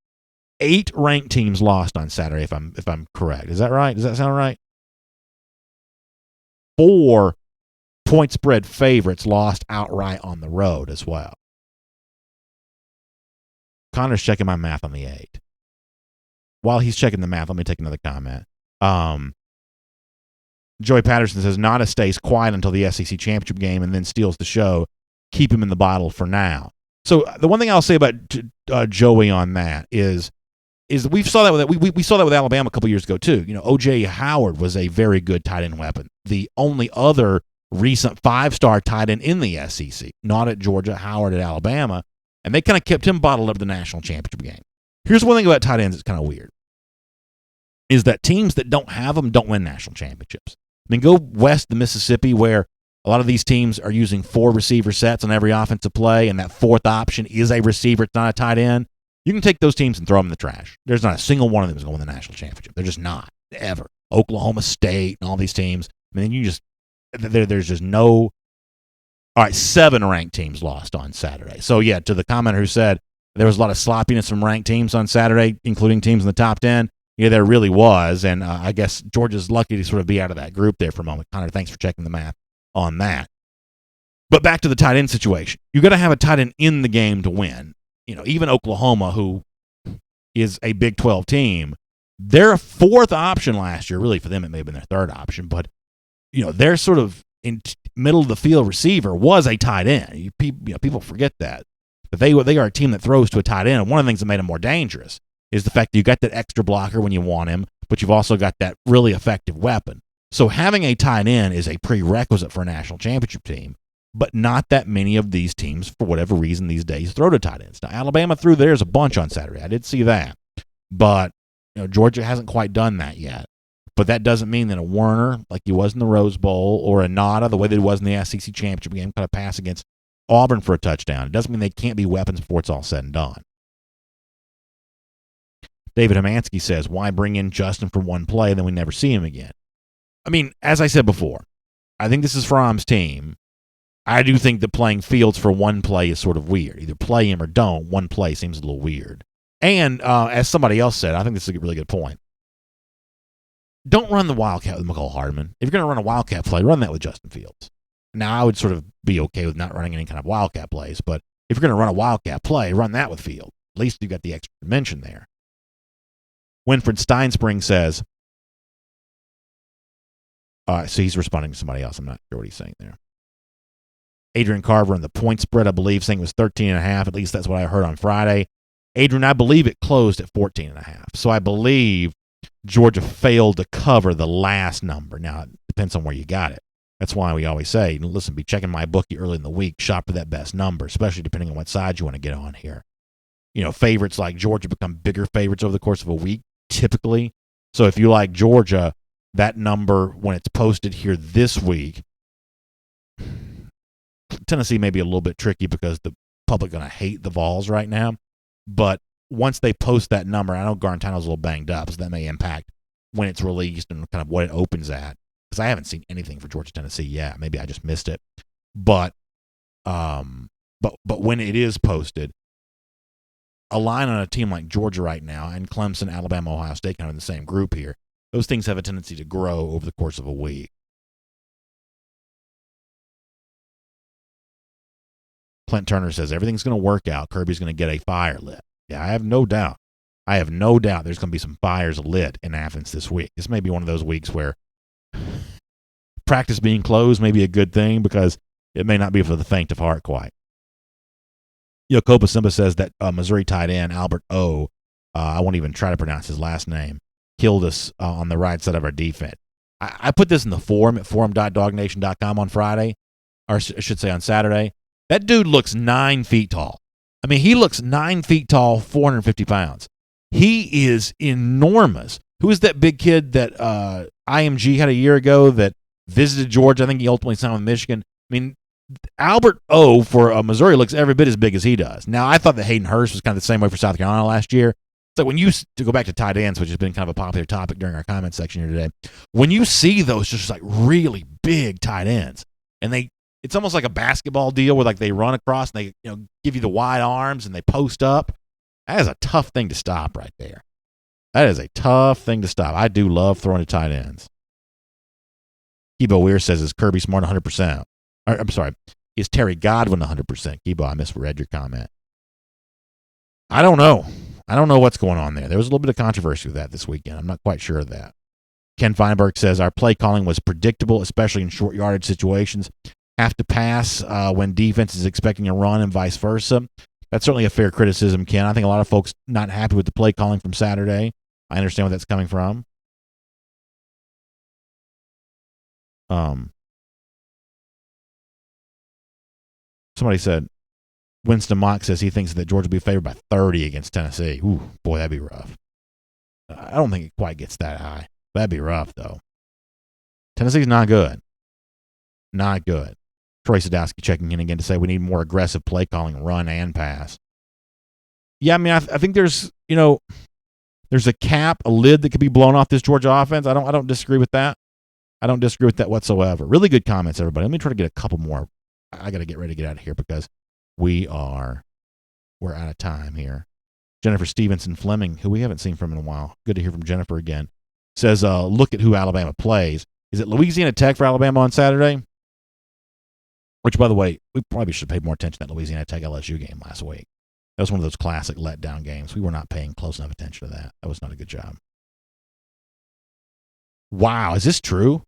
8 ranked teams lost on Saturday, if I'm correct. Is that right? Does that sound right? 4 point spread favorites lost outright on the road as well. Connor's checking my math on the 8. While he's checking the math, let me take another comment. Joey Patterson says, Nada stays quiet until the SEC championship game and then steals the show. Keep him in the bottle for now. So the one thing I'll say about Joey on that is we saw that we saw that with Alabama a couple years ago too. O.J. Howard was a very good tight end weapon. The only other recent 5-star tight end in the SEC, not at Georgia, Howard at Alabama, and they kind of kept him bottled up at the national championship game. Here's one thing about tight ends that's kind of weird, is that teams that don't have them don't win national championships. I mean, go west to Mississippi where a lot of these teams are using 4 receiver sets on every offensive play, and that 4th option is a receiver. It's not a tight end. You can take those teams and throw them in the trash. There's not a single one of them is going to win the national championship. They're just not, ever. Oklahoma State and all these teams. I mean, there's just no. All right, 7 ranked teams lost on Saturday. So, yeah, to the commenter who said there was a lot of sloppiness from ranked teams on Saturday, including teams in the top 10, yeah, there really was. And I guess Georgia's lucky to sort of be out of that group there for a moment. Connor, thanks for checking the math on that. But back to the tight end situation. You got to have a tight end in the game to win. Even Oklahoma, who is a Big 12 team, Their fourth option last year, really for them it may have been their third option, but their sort of in middle of the field receiver was a tight end. People forget that. But they are a team that throws to a tight end, and one of the things that made them more dangerous is the fact that you got that extra blocker when you want him, but you've also got that really effective weapon. So having a tight end is a prerequisite for a national championship team, but not that many of these teams, for whatever reason these days, throw to tight ends. Now, Alabama threw theirs a bunch on Saturday. I did see that. But Georgia hasn't quite done that yet. But that doesn't mean that a Werner, like he was in the Rose Bowl, or a Nada, the way that he was in the SEC championship game, kind of pass against Auburn for a touchdown. It doesn't mean they can't be weapons before it's all said and done. David Hamansky says, why bring in Justin for one play and then we never see him again? I mean, as I said before, I think this is Fromm's team. I do think that playing Fields for one play is sort of weird. Either play him or don't. One play seems a little weird. And as somebody else said, I think this is a really good point. Don't run the Wildcat with McCall Hardman. If you're going to run a Wildcat play, run that with Justin Fields. Now, I would sort of be okay with not running any kind of Wildcat plays, but if you're going to run a Wildcat play, run that with Fields. At least you've got the extra dimension there. Winfred Steinspring says, so he's responding to somebody else. I'm not sure what he's saying there. Adrian Carver in the point spread, I believe, saying it was 13.5. At least that's what I heard on Friday. Adrian, I believe it closed at 14.5. So I believe Georgia failed to cover the last number. Now, it depends on where you got it. That's why we always say, listen, be checking my bookie early in the week. Shop for that best number, especially depending on what side you want to get on here. Favorites like Georgia become bigger favorites over the course of a week, typically. So if you like Georgia, that number, when it's posted here this week, Tennessee may be a little bit tricky because the public going to hate the Vols right now. But once they post that number, I know Garantano's a little banged up, so that may impact when it's released and kind of what it opens at. Because I haven't seen anything for Georgia Tennessee yet. Maybe I just missed it. But when it is posted, a line on a team like Georgia right now, and Clemson, Alabama, Ohio State kind of in the same group here, those things have a tendency to grow over the course of a week. Clint Turner says, everything's going to work out. Kirby's going to get a fire lit. Yeah, I have no doubt. There's going to be some fires lit in Athens this week. This may be one of those weeks where practice being closed may be a good thing because it may not be for the faint of heart quite. Yokopa Simba says that Missouri tight end Albert O, I won't even try to pronounce his last name, killed us on the right side of our defense. I put this in the forum at forum.dawgnation.com on Friday, or I should say on Saturday. That dude looks 9 feet tall. I mean, he looks 9 feet tall, 450 pounds. He is enormous. Who is that big kid that IMG had a year ago that visited Georgia? I think he ultimately signed with Michigan. I mean, Albert O for Missouri looks every bit as big as he does. Now, I thought that Hayden Hurst was kind of the same way for South Carolina last year. So when to go back to tight ends, which has been kind of a popular topic during our comment section here today, when you see those just like really big tight ends, and it's almost like a basketball deal where like they run across and they give you the wide arms and they post up. That is a tough thing to stop right there. That is a tough thing to stop. I do love throwing to tight ends. Kibo Weir says, is Kirby Smart 100%? I'm sorry, is Terry Godwin 100%? Kibo, I misread your comment. I don't know. I don't know what's going on there. There was a little bit of controversy with that this weekend. I'm not quite sure of that. Ken Feinberg says, our play calling was predictable, especially in short yardage situations. Have to pass when defense is expecting a run and vice versa. That's certainly a fair criticism, Ken. I think a lot of folks not happy with the play calling from Saturday. I understand where that's coming from. Somebody said, Winston Mock says he thinks that Georgia will be favored by 30 against Tennessee. Ooh, boy, that'd be rough. I don't think it quite gets that high. That'd be rough, though. Tennessee's not good. Not good. Troy Sadowski checking in again to say we need more aggressive play calling, run and pass. Yeah, I mean, I think there's a cap, a lid that could be blown off this Georgia offense. I don't disagree with that. I don't disagree with that whatsoever. Really good comments, everybody. Let me try to get a couple more. I got to get ready to get out of here because we're out of time here. Jennifer Stevenson Fleming, who we haven't seen from in a while. Good to hear from Jennifer again. Says, look at who Alabama plays. Is it Louisiana Tech for Alabama on Saturday? Which, by the way, we probably should pay more attention to that Louisiana Tech LSU game last week. That was one of those classic letdown games. We were not paying close enough attention to that. That was not a good job. Wow, is this true?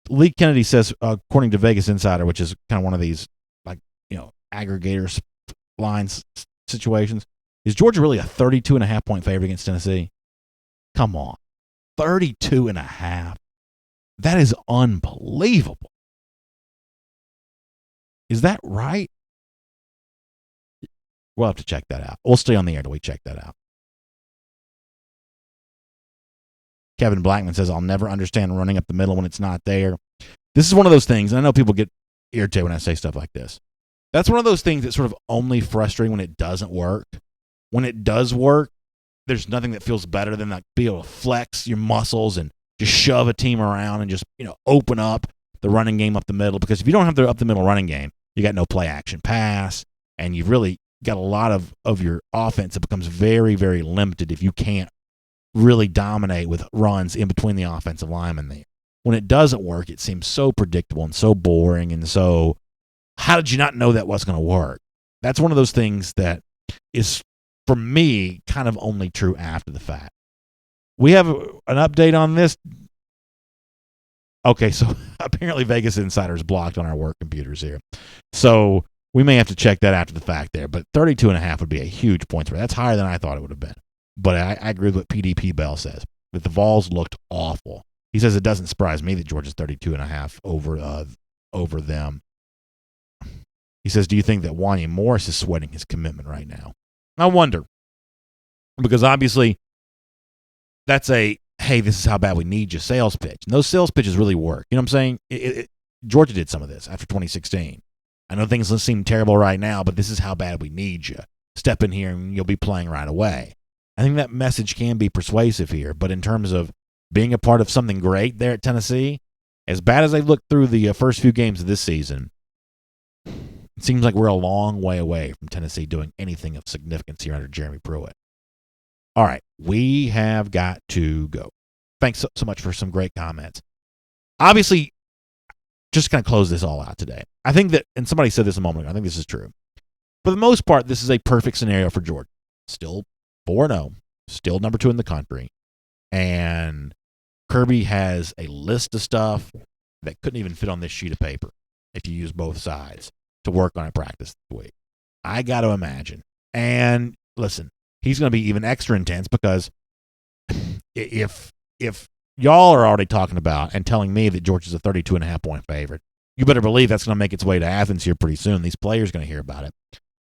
Lee Kennedy says, according to Vegas Insider, which is kind of one of these, aggregators lines situations, is Georgia really a 32.5 point favorite against Tennessee? Come on. 32.5. That is unbelievable. Is that right? We'll have to check that out. We'll stay on the air till we check that out. Kevin Blackman says, I'll never understand running up the middle when it's not there. This is one of those things, and I know people get irritated when I say stuff like this. That's one of those things that's sort of only frustrating when it doesn't work. When it does work, there's nothing that feels better than like be able to flex your muscles and just shove a team around and just, open up the running game up the middle. Because if you don't have the up the middle running game, you got no play action pass, and you've really got a lot of your offense that becomes very, very limited if you can't really dominate with runs in between the offensive linemen there. When it doesn't work, it seems so predictable and so boring, and so how did you not know that was going to work? That's one of those things that is, for me, kind of only true after the fact. We have an update on this. Okay, so apparently Vegas Insider is blocked on our work computers here. So we may have to check that after the fact there, but 32.5 would be a huge point spread. That's higher than I thought it would have been. But I agree with what PDP Bell says, that the Vols looked awful. He says it doesn't surprise me that Georgia's 32.5 over them. He says, do you think that Wanya Morris is sweating his commitment right now? I wonder. Because obviously that's a, hey, this is how bad we need you sales pitch. And those sales pitches really work. You know what I'm saying? Georgia did some of this after 2016. I know things seem terrible right now, but this is how bad we need you. Step in here and you'll be playing right away. I think that message can be persuasive here. But in terms of being a part of something great there at Tennessee, as bad as they've looked through the first few games of this season, it seems like we're a long way away from Tennessee doing anything of significance here under Jeremy Pruitt. All right, we have got to go. Thanks so much for some great comments. Obviously, just kind of close this all out today. I think that, and somebody said this a moment ago, I think this is true. For the most part, this is a perfect scenario for Georgia. Still 4-0, still number 2 in the country. And Kirby has a list of stuff that couldn't even fit on this sheet of paper if you use both sides to work on at practice this week. I got to imagine. And listen, he's going to be even extra intense because if y'all are already talking about and telling me that Georgia's a 32.5 point favorite, you better believe that's going to make its way to Athens here pretty soon. These players are going to hear about it,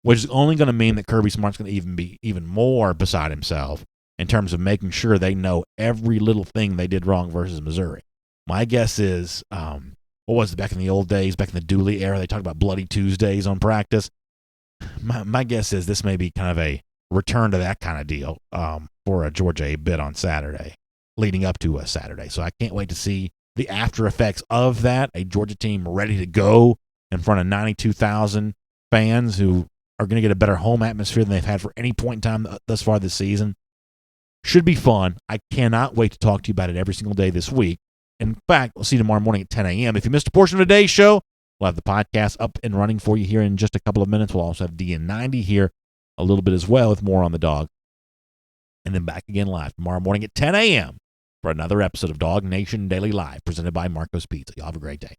which is only going to mean that Kirby Smart's going to be even more beside himself in terms of making sure they know every little thing they did wrong versus Missouri. My guess is, what was it back in the old days, back in the Dooley era, they talked about Bloody Tuesdays on practice. My guess is this may be kind of a return to that kind of deal for a Georgia a bit on Saturday, leading up to a Saturday. So I can't wait to see the after effects of that, a Georgia team ready to go in front of 92,000 fans who are going to get a better home atmosphere than they've had for any point in time thus far this season. Should be fun. I cannot wait to talk to you about it every single day this week. In fact, we'll see you tomorrow morning at 10 a.m. If you missed a portion of today's show, we'll have the podcast up and running for you here in just a couple of minutes. We'll also have DN90 here a little bit as well with more on the dog. And then back again live tomorrow morning at 10 a.m. for another episode of DawgNation Daily Live presented by Marco's Pizza. Y'all have a great day.